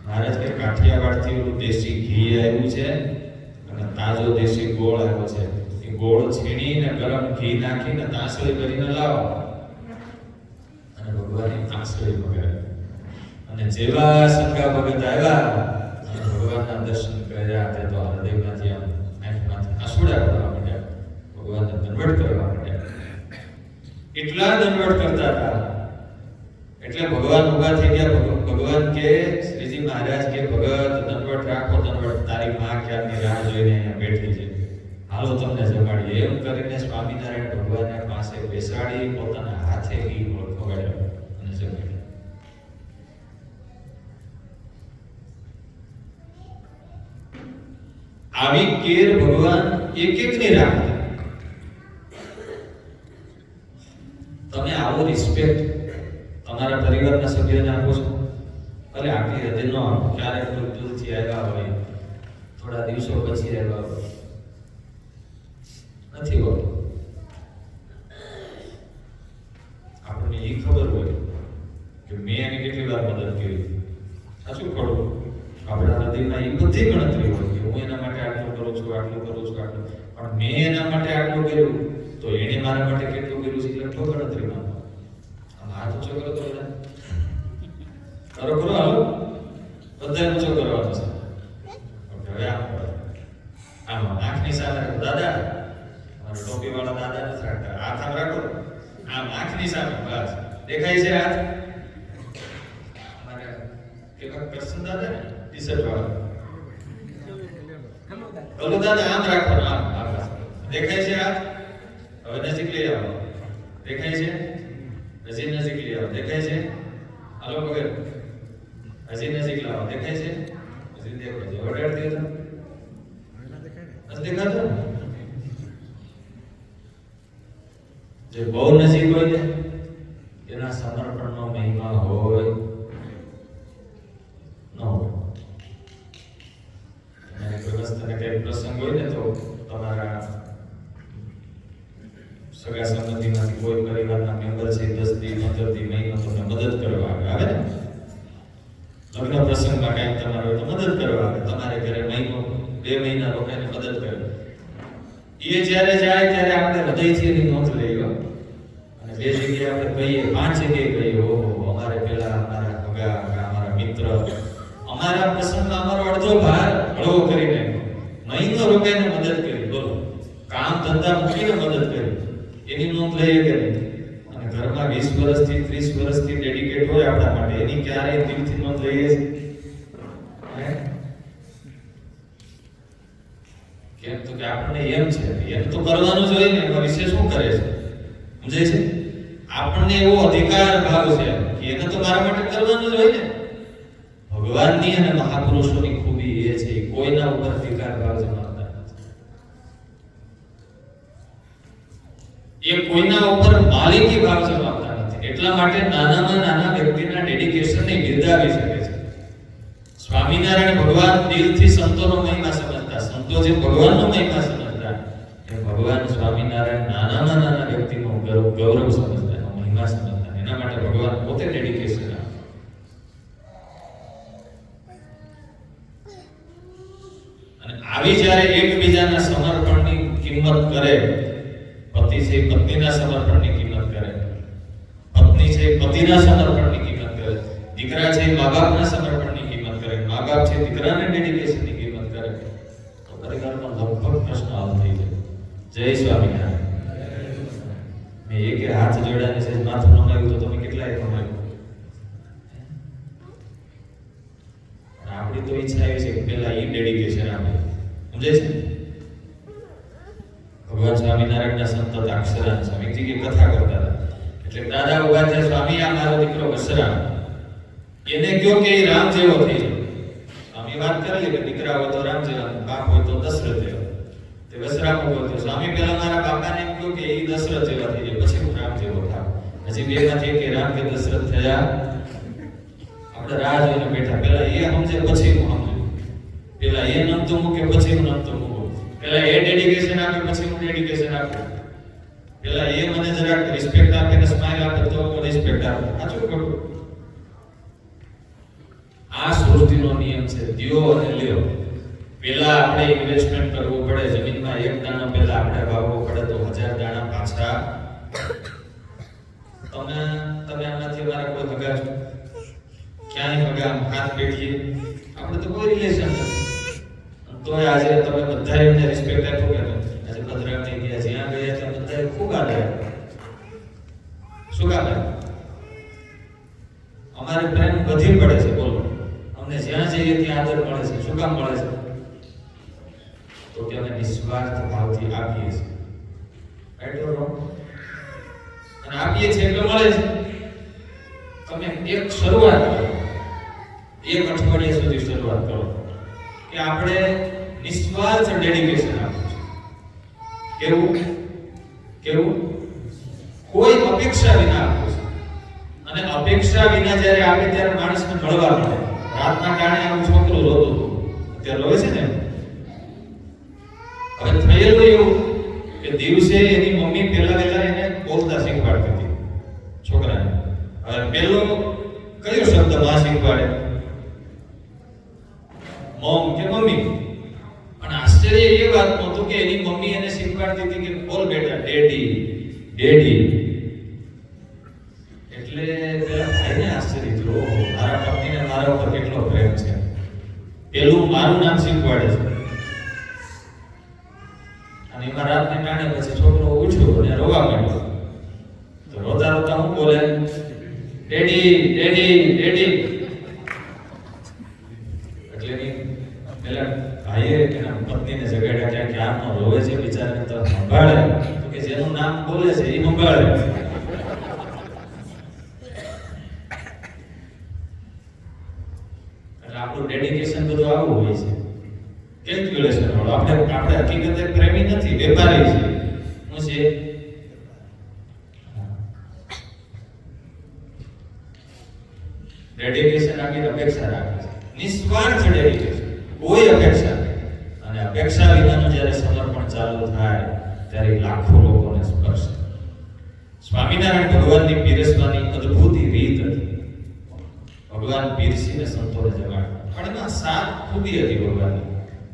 મહારાજ કે કાઠિયાવાડથી ઓલું દેશી ઘી આવ્યું છે અને તાજો દેશી ગોળ આવ્યો છે. એ ગોળ છીણીને ગરમ ઘી નાખીને તાંસળી કરીને લાવો. અને ભગવાનની તાંસળી મગાવી અને જેવા સંગા ભગત આવ્યા અને ભગવાનના દર્શન કર્યા તે તો હૃદયમાંથી આમ આંખમાંથી આંસુડા પડવા માંડ્યા, ભગવાનને દંડવત કરવા માંડ્યા. એટલા દંડવત કરતા હતા એટલે ભગવાન ઊભા થઈ ગયા. ભગવાન કે શ્રીજી મહારાજ કે ભગત દંડવત રાખો, દંડવત, તારી માં ક્યારની રાહ જોઈને અહીંયા બેઠી છે, હાલો તમને જમાડીએ. એમ કરીને સ્વામિનારાયણ ભગવાનને પાસે બેસાડી પોતાના હાથે ઘી ખવડાવ્યો અને જમાડ્યો. આવી કેર ભગવાન એક એક ની રાખે. તમે આવો રિસ્પેક્ટ તમારા પરિવારના સભ્યોને આપો છો? ભલે આટલી હદે ન આપો, ક્યારેક દૂરથી આવ્યા હોય, થોડા દિવસો પછી આવ્યા હોય, નથી હોતું. આપણને એ ખબર હોય કે મેં એને કેટલી વાર મદદ કરી, સાચું ખોટું? આપણા હૃદયમાં એ બધી ગણતરી હોય કે હું એના માટે આટલું કરું છું, આટલું કરું છું, આટલું, પણ મેં એના માટે આટલું કર્યું તો એણે મારા માટે કેટલું કર્યું છે એટલો ગણતરીમાં. આમ હાથ ઊંચો કરો તો બધા કરો કરો, હાલો બધા ઊંચો કરવાનો છે. હવે આમ આંખની સામે દાદા, અમારા ટોપી વાળા દાદા નથી રાખતા, હાથ આમ રાખો, આમ આંખની સામે, બસ દેખાય છે હાથ? અમારે કેવા કરશન દાદા ને ટી-શર્ટ વાળા, ઓલો દાદા આમ રાખવાનો, આમ આમ દેખાય છે હાથ? હવે નજીક લઈ આવો, દેખાય છે? હજી નજીક લઈ આવો, દેખાય છે? હાલો પકડ, હજી નજીક લાવો, દેખાય છે? હજી દેખાય છે, વડાડી દો. નથી દેખાતો? જે બહુ નજીક હોય ને એના સમર્પણનો મહિમા હોય ન હોય. અને વ્યવસ્થાને કઈ પ્રસંગ હોય ને તો તમારા સગા સંબંધીમાંથી કોઈ પરિવારના મેમ્બર છે 10 દી 15 દી મહિનો તમને મદદ કરવા આવે ને, લગ્ન પ્રસંગમાં કાંઈક તમારે હોય તો મદદ કરવા આવે, તમારે ઘરે મહિનો 2 મહિના રોકાઈને મદદ કરે. એ જ્યારે જાય ત્યારે આપણે હૃદયથી એની નોંધ લઈએ. અને 2 જગ્યાએ આપણે કહીએ, 5 જગ્યાએ કહીએ, ઓહો અમારે પેલા અમારા ભગા, અમારા મિત્ર અમારા પ્રસંગમાં અમારો અડધો ભાર હળવો કરીને મહિનો રોકાઈને મદદ કરી. બોલો, કામ ધંધા મૂકીને મદદ કરી, એની નોંધ લઈએ કે નહીં? અને ઘરમાં 20 વર્ષથી 30 વર્ષથી ડેડિકેટ હોય આપણા માટે, એની ક્યારેય દિલથી નોંધ લઈએ છીએ? કેમ તો કે આપણને એમ છે એમ તો કરવાનું જ હોય ને, એમાં વિશે શું કરે છે? સમજાય છે? આપણને એવો અધિકાર ભાવ છે કે એને તો મારા માટે કરવાનું જ હોય ને. ભગવાનની અને મહાપુરુષોની ખૂબી એ છે, કોઈના ઉપર અધિકાર ભાવ જમાવતા નથી, એ કોઈના ઉપર માલિકી ભાવ જમાવતા નથી. એટલા માટે નાનામાં નાના વ્યક્તિના ડેડિકેશનને બિરદાવી શકે છે. સ્વામિનારાયણ ભગવાન દિલથી સંતોનો મહિમા સમજતા, સંતો જે ભગવાનનો મહિમા સમજતા, એ ભગવાન સ્વામિનારાયણ નાનામાં નાના વ્યક્તિનો ગૌરવ સમજતા, એનો મહિમા સમજતા. એના માટે ભગવાન પોતે ડેડિકેશન આપે. અને આવી જ્યારે એકબીજાના સમર્પણની કિંમત કરે, પતિ છે પત્નીના સમર્પણની કિંમત કરે, પત્ની છે પતિના સમર્પણની કિંમત કરે, દીકરા છે મા બાપના સમર્પણની કિંમત કરે, મા બાપ છે દીકરાને ડેડિકેશનની કિંમત કરે, તો પરિવારમાં લગભગ પ્રશ્ન હલ થઈ જાય. જય સ્વામિનારાયણ. મેં એક હાથ જોડાને છે માથું નમાવ્યું તો તમે કેટલાય નમાવ્યું. આપણી તો ઈચ્છા એવી છે કે પહેલા એ ડેડિકેશન આપે. સમજે છે? ભગવાન સ્વામિનારાયણના સંત અક્ષરાન સ્વામીજી કે કથા કરતા હતા, એટલે દાદા ઉભા થયા, સ્વામી આ મારો દીકરો વસરામ, એને કયો કે એ રામ જેવો થઈ જાય. સ્વામી વાત કરી કે દીકરા હોય તો રામ જેવા, બાપ હોય તો દશરથ જેવા. તે વસરામ ઉભો થયો, સ્વામી પહેલા મારા બાપાને એમ કહ્યું કે એ દશરથ જેવા થઈ જાય, પછી હું રામ જેવો થાવ. હજી બેમાંથી કે રામ કે દશરથ થયા, આપણે રાહ જોઈને બેઠા. પહેલા એ સમજે પછી હું સમજુ, પહેલા એ નમતું મૂકે પછી હું નમતું મૂકું, પહેલા એ ડેડિકેશન આપે પછી હું ડેડિકેશન આપું, પહેલા એ મને જરાક રિસ્પેક્ટ આપે ને સ્માઈલ આપે તો હું રિસ્પેક્ટ આપું. સાચું ખોટું? આ સૃષ્ટિનો નિયમ છે, દ્યો અને લ્યો. પહેલા આપણે ઇન્વેસ્ટમેન્ટ કરવું પડે, જમીનમાં 1 દાણો પહેલા આપણે વાવવો પડે તો 1000 દાણા પાછા. તમે આમાંથી મારા કોઈ હગા છો? ક્યાંય મગે આમ હાથ પેટીએ, આપણે તો કોઈ રિલેશન નથી. તોય આજે તમે બધા એમને રિસ્પેક્ટ આપ્યો કે આજે ભદ્રાવતી ગયા, જ્યાં ગયા ત્યાં બધા ખૂબ આદર આપ્યો. શું કામ આપ્યો? અમારે પ્રેમ વધી પડે છે. બોલો, અમને જ્યાં જઈએ ત્યાં આદર મળે છે. શું કામ મળે છે? તો કે અમે નિસ્વાર્થ ભાવથી આપીએ છીએ. Right or wrong? અને આપીએ છીએ એટલે મળે છે. તમે એક શરૂઆત કરો, એક અઠવાડિયા સુધી શરૂઆત કરો કે આપણે નિસ્વાર્થ ડેડિકેશન આપવું છે. કેવું કોઈ અપેક્ષા વિના આપવું છે. અને અપેક્ષા વિના જ્યારે આવે ત્યારે માણસને મળવા મળે. રાતના ટાણે આવું છોકરું રોતું હતું, અત્યારે રોવે છે ને. હવે થયેલું એવું કે દિવસે એની મમ્મી પહેલા એને બોલતા શીખવાડતી હતી છોકરાને. હવે પહેલો કયો શબ્દ માં શીખવાડે? મોમ કે મમ્મી. અને આશ્ચર્ય એ વાતનું હતું કે એની મમ્મી એને શીખવાડતી હતી કે બોલ બેટા ડેડી ડેડી. એટલે પેલા ભાઈને આશ્ચર્ય થયું, ઓહો, મારા પત્નીને મારા ઉપર કેટલો પ્રેમ છે. પેલું મારું નામ શીખવાડે છે. અને એમાં રાતને ટાણે પછી છોકરો ઉઠ્યો અને રોવા માંડ્યો. તો રોતા રોતા હું બોલે? Daddy daddy daddy. એટલે પેલા ભાઈએ એના પત્નીને જગાડ્યા કે ક્યારનો રોવે છે બિચારાને, તો સંભાળે. તો કે જેનું નામ બોલે છે એ સંભાળે. એટલે આપણું ડેડિકેશન બધું આવું હોય છે. કેલ્ક્યુલેશન વાળું. આપણે હકીકતે પ્રેમી નથી, વેપારી છે. શું છે? ડેડિકેશન આપી અપેક્ષા રાખે છે. નિસ્વાર્થ ડેડિકેશન, કોઈ અપેક્ષા નહીં. અને અપેક્ષા વિનાનું જ્યારે સમર્પણ ચાલુ થાય ત્યારે લાખો લોકોને સ્પર્શે. સ્વામિનારાયણ ભગવાનની પીરસવાની અદ્ભુત રીત હતી. ભગવાન પીરસીને સંતોને જગાડતા. પણ એમાં 7 ખૂબી હતી ભગવાનની.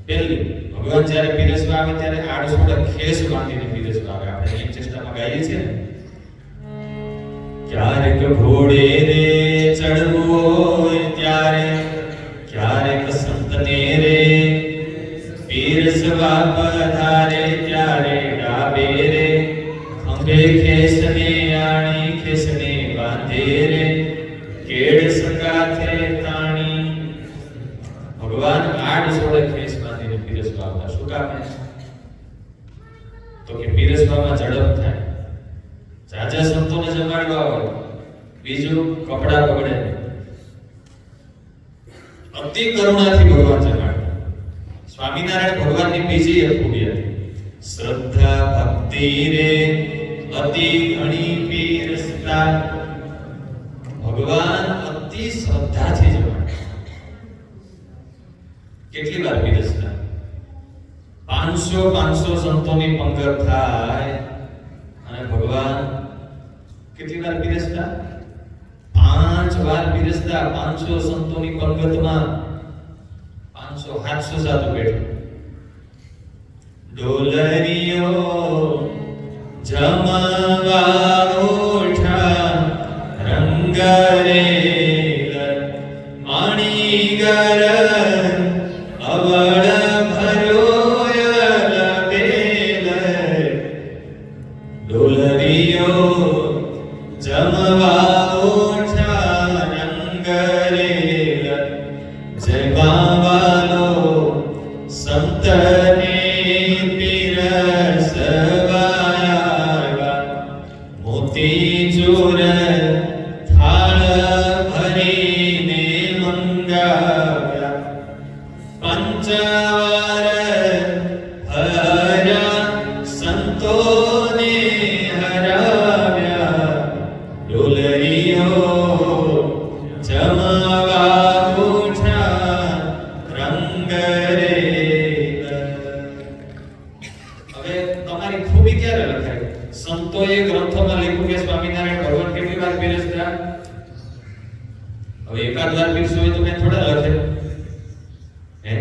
પહેલી, ભગવાન જ્યારે પીરસવા આવે ત્યારે આડસોડા ખેસ બાંધીને પીરસવા આવે. આપણે એક ચેષ્ટામાં ગાઈએ છીએ ને, ક્યારેક ઘોડે રે ચડવું હોય ત્યારે, ક્યારેક સંતને રે પીરસવા પધારે ત્યારે, ડાબે રે ખંભે ખેસને આણી ખેસને બાંધે રે, કેડ સંગાથે તાણી. ભગવાન આડસોડે ખેસ બાંધીને પીરસવા આવતા. શું કામ? તો કે પીરસવામાં ઝડપ થાય. જાજા સંતોને જમાડવા હોય. બીજું, કપડા બગડે. અતિ કરુણાથી ભગવાન જમાડતા. સ્વામિનારાયણ ભગવાનની બીજી એક ખૂબી હતી. શ્રદ્ધા ભક્તિ રે અતિ ઘણી પીરસતા. ભગવાન અતિ શ્રદ્ધાથી જમાડતા. કેટલી વાર પીરસતા? 500 સંતોની પંગત થાય અને ભગવાન કેટલી વાર પીરસતા? 5 વાર પીરસતા. 500 સંતોની પંગતમાં 500-700 સાધુ બેઠા. ડોલરીઓ જમવા ઉઠા, રંગરેલ માણીગર અવળ ભરોયલ બેલ. ડોલરીઓ જમવા ઉઠા, રંગરેલ જમાવાલો સંતને પીરસવાયા. મોતી ચોર થાળ ભરીને મંગાવ્યા. પંચવાર હર્યા સંતોને હરાવ્યા. ડોલરીઓ જમવા ઉઠા, રંગરેલ. હવે તમારી ખૂબી ક્યારે લખાય? સંતોએ ગ્રંથોમાં લખ્યું કે સ્વામિનારાયણ ભગવાન કેટલી વાર પીરસતા? હવે એકાદ વાર પીરસ્યું હોય તો મેં થોડા લખે. હે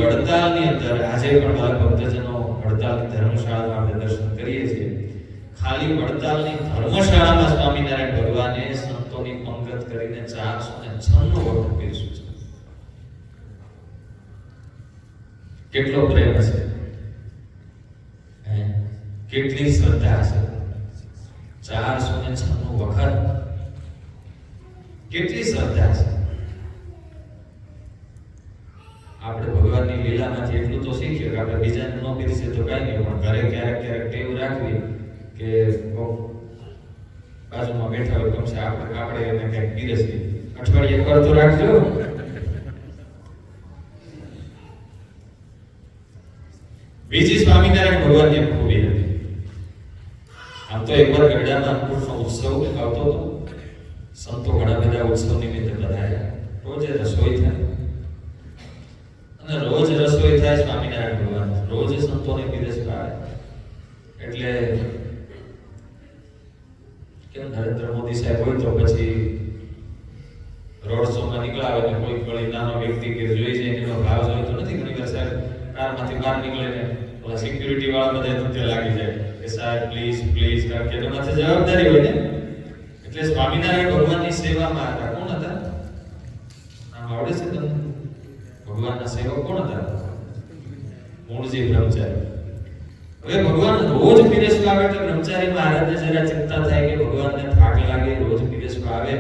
વડતાલની અંદર આજે પણ મારા ભક્તજનો વડતાલની ધર્મશાળામાં આપણે દર્શન કરીએ છીએ. ખાલી વડતાલની ધર્મશાળામાં સ્વામિનારાયણ ભગવાને સંતોની પંગત કરીને 496 વખત પીરસ્યું છે. કેટલો પ્રેમ છે, કેટલી શ્રદ્ધા છે. 496 વખત કેટલી શ્રદ્ધા છે. આપણે ભગવાનની લીલામાંથી એટલું તો શીખ્યો કે આપણે બીજાને ન પીરસીએ તો કાંઈ નહીં, પણ ઘરે ક્યારેક ક્યારેક ટેવ રાખવી કે બાજુમાં બેઠા હોય ગમશે આપણે એને કંઈક પીરસીએ. અઠવાડિયે એકવાર તો રાખજો. બીજી સ્વામિનારાયણ ભગવાનની ખૂબી હતી. આમ તો એકવાર ગઢડામાં અન્નકૂટનો ઉત્સવ આવતો હતો. સંતો ઘણા બધા ઉત્સવ નિમિત્તે પધાર્યા. રોજે રસોઈ થાય અને રોજ રસોઈ થાય સ્વામિનારાયણ ભગવાન, રોજ સંતોને પીરસવા. એટલે કે નરેન્દ્ર મોદી સાહેબ હોય તો પછી રોડ શોમાં નીકળ્યા હોય ને કોઈ ગળી નાનો વ્યક્તિ કે જોઈ જાય એનો ભાવ જોઈ તો નથી. ઘણી વાર સાહેબ કારમાંથી બહાર નીકળે ને ઓલા સિક્યુરિટી વાળા બધા ધંધે લાગી જાય કે સાહેબ પ્લીઝ પ્લીઝ, કારણ કે એનાથી જવાબદારી હોય ને. એટલે સ્વામિનારાયણ ભગવાનની સેવામાં હતા. કોણ હતા? નામ આવડે છે તમને? ભગવાનના સેવક કોણ હતા? મૂળજી બ્રહ્મચારી. હવે ભગવાન રોજ પીરસવા આવે તો બ્રહ્મચારી મહારાજને જરા ચિંતા થાય કે ભગવાનને થાક લાગે, રોજ પીરસવા આવે.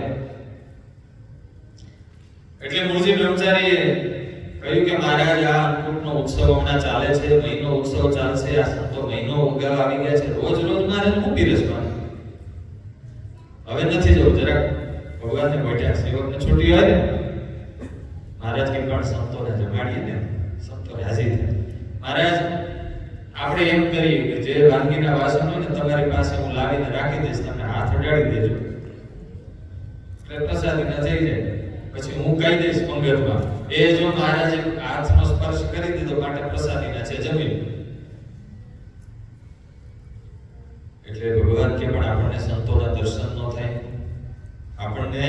એટલે મૂળજી બ્રહ્મચારીએ કહ્યું કે મહારાજ આ અન્નકૂટનો ઉત્સવ હમણાં ચાલે છે, મહિનો ઉત્સવ ચાલશે, આ સંતો મહિનો ઉગાવા આવી ગયા છે, રોજ રોજ મારે શું પીરસવાનું? હવે નથી જવું, જરાક ભગવાનને બેઠા સેવકને છૂટી હોય ને. મહારાજ કે પણ સંતોને જમાડીએ ને, સંતો રાજી થાય. મહારાજ આપણે એમ કરીએ કે જે વાનગીના વાસણ હોય ને તમારી પાસે હું લાવીને રાખી દઈશ, તમે હાથ અડાડી દેજો એટલે પ્રસાદી ના થઈ જાય. પછી હું કહી દઈશ પંગતમાં, એ જો મહારાજે હાથનો સ્પર્શ કરી દીધો માટે પ્રસાદીના છે, જમી. એટલે ભગવાન કે પણ આપણને સંતોના દર્શન ન થાય, આપણને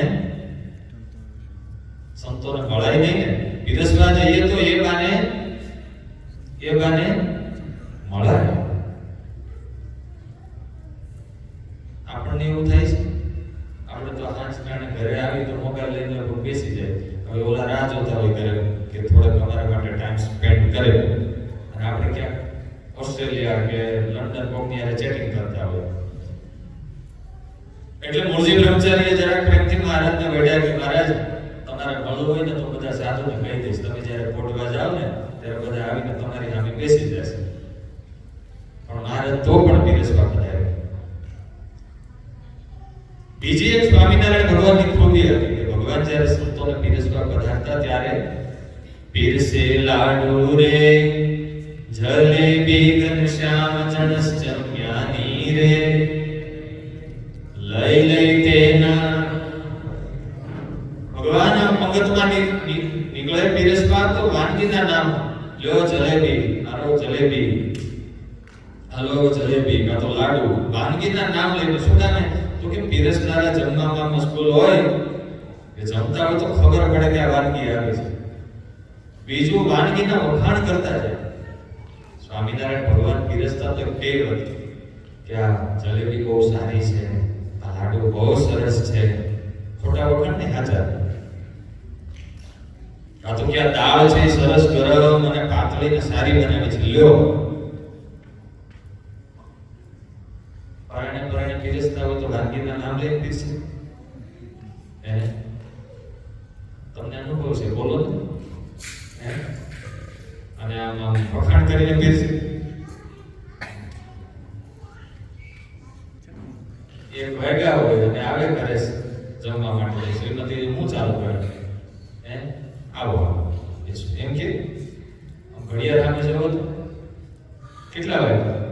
સંતોને મળાય નહીં ને. પીરસવા જઈએ તો એ બાને મળાય. આપણને એવું થાય છે, આપણે તો હાંજ કારણે ઘરે આવી તો મોબાઈલ લઈને બેસી જાય. હવે ઓલા રાહ જોતા હોય ઘરે કે થોડોક અમારા માટે ટાઈમ સ્પેન્ડ કરે, અને આપણે ક્યાંક ઓસ્ટ્રેલિયા કે લંડન કોકની હારે ચેટિંગ કરતા હોય. એટલે મૂળજી બ્રહ્મચારીએ જરાક પ્રેમથી મહારાજને વઢ્યા કે મહારાજ તમારે મળવું હોય ને તો બધા સાધુને કહી દઈશ, તમે જ્યારે કોટવા જાઓ ને ત્યારે બધા આવીને તમારી સામે બેસી જશે. પણ મહારાજ તો પણ પીરસવા પધાર્યા. બીજી એક સ્વામિનારાયણ ભગવાનની ખૂબી હતી કે ભગવાન જ્યારે સંતોને પીરસવા પધારતા ત્યારે પીરસે લાડુ રે જલેબી ઘનશ્યામ જનસ જમ્યાની રે લઈ લઈ તેના. ભગવાન પંગતમાં નીકળે પીરસવા તો વાનગીના નામ લ્યો જલેબી, આરો જલેબી, હલો જલેબી, કાં તો લાડુ, વાનગીના નામ લઈને. શું કામે? તો કે પીરસનારા જમવામાં મશગુલ હોય કે જમતા હોય તો ખબર પડે કે આ વાનગી આવી છે. બીજું વાનગીના વખાણ કરતા જાય. સ્વામિનારાયણ ભગવાન પીરસતા તો ટેવ હતી કે આ જલેબી બહુ સારી છે, આ લાડુ બહુ સરસ છે, ખોટા વખાણ ને હાજર. આ તો કે આ દાળ છે સરસ ગરમ અને પાતળી ને સારી બનાવી છે, લ્યો. પરાણે પીરસતા હોય તો વાનગીના નામ લઈને પીરસે. તમને અનુભવ છે, બોલો ને. અને આમ વખાણ કરીને પીરસે. એક વાગ્યા હોય અને આવે ઘરે જમવા માટે, શ્રીમતી હું ચાલુ કરે આવો એમ કે ઘડિયાળ સામે જવો તો કેટલા વાગ્યા?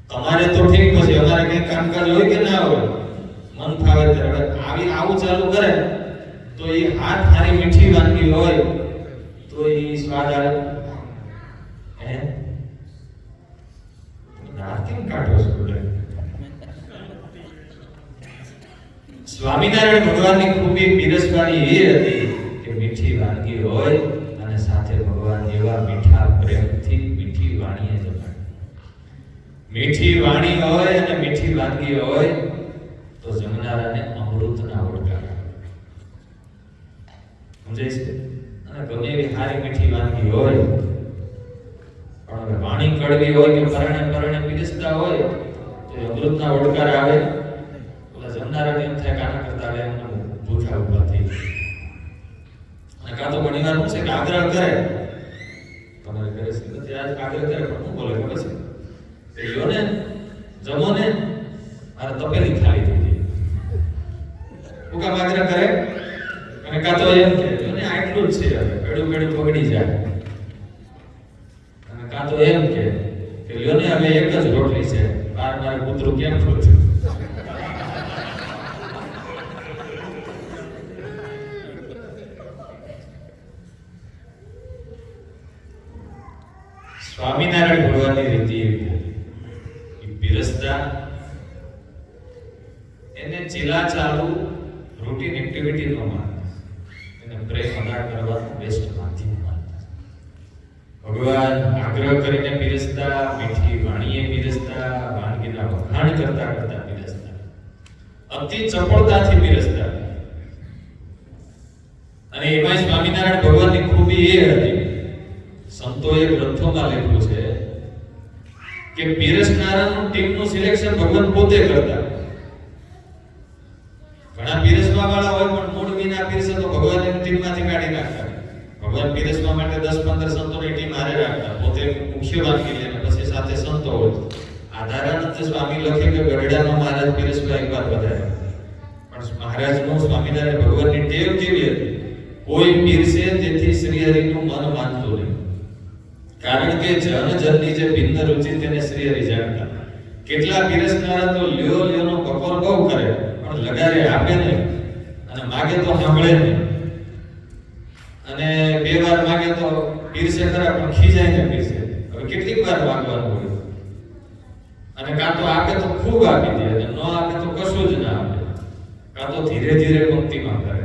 તમારે તો ઠીક, પછી અમારે કઈ કામકાજ હોય કે ના હોય, મન ફાવે ત્યારે આવું ચાલુ કરે તો એ હાથ હારી મીઠી વાનગી હોય તો એ સ્વાદ આવે. રાત કેમ કાઢો છો? સ્વામિનારાયણ ભગવાનની ખૂબી પીરસવાની એ હતી કે મીઠી વાનગી હોય અને મીઠી વાણી હોય અને મીઠી વાનગી હોય તો જમનારાને અમૃતના ઓળકાર સમજાય છે. અને ગમે એવી સારી મીઠી વાનગી હોય પણ હવે વાણી કડવી હોય કે પરણે પીરસતા હોય તો અમૃતના ઓળકાર આવે. ઓલા જમનારાને એમ થાય કે આના કરતા આવે એમને ભૂખા ઉભા થઈ જાય. અને કાં તો ઘણી વાર શું છે કે આગ્રહ કરે, તમારે કરે છે નથી આજ આગ્રહ કરે પણ શું બોલે ખબર છે લ્યો ને જમો ને મારે તપેલી ખાલી થઈ ગઈ. હું કામ આગ્રહ કરે? અને કાં તો એમ કે ને આટલું જ છે હવે પેડું પકડી જાય. અને કાં તો એમ કે લ્યો ને હવે એક જ રોટલી છે બાર મારે કૂતરું કેમ ખોલતું. સ્વામિનારાયણ ભગવાનની રીતિ એવી હતી, પીરસતા એને ચીલા ચાલુ રૂટીન એક્ટિવિટી નો માનતા, એને પ્રેમ અદા કરવાનું બેસ્ટ માધ્યમ માનતા. ભગવાન આગ્રહ કરીને પીરસતા, મીઠી વાણીએ પીરસતા, વાનગીના વખાણ કરતા પીરસતા, અતિ ચપળતાથી પીરસતા. અને એમાં સ્વામિનારાયણ ભગવાનની ખૂબી એ હતી, સંતોએ ગ્રંથોમાં લખ્યું છે કે પીરસનારાનું ટીમનું સિલેક્શન ભગવાન પોતે કરતા. ઘણા પીરસવા વાળા હોય પણ મૂળ વિના પીરસે તો ભગવાન એની ટીમમાંથી કાઢી નાખતા. ભગવાન પીરસવા માટે 10-15 સંતોની ટીમ હારે રાખતા, પોતે મુખ્ય વાનગી લે પછી સાથે સંતો હોય. આધારાનંદ સ્વામી લખે કે ગઢડામાં મહારાજ પીરસવા એકવાર વધારે. પણ મહારાજનું સ્વામિનારાયણ ભગવાનની ટેવ કેવી હતી? કોઈ પીરસે તેથી શ્રી હરિનું મન માનતું નહીં. કારણ કે જનની જે ભિન્ન રુચિ તેને શ્રી હરિ જાણતા. કેટલા પીરસનારા તો લ્યોનો બકોર બહુ કરે પણ લગારે આપે નહીં, અને માગે તો સાંભળે નહીં, અને બે વાર માગે તો પીરસે ખરા પણ ખીજાઈને પીરસે. હવે કેટલીક વાર માંગવાનું હોય, અને કાં તો આપે તો ખૂબ આપી દે અને ન આપે તો કશું જ ના આપે. કાં તો ધીરે ધીરે પંક્તિમાં કરે,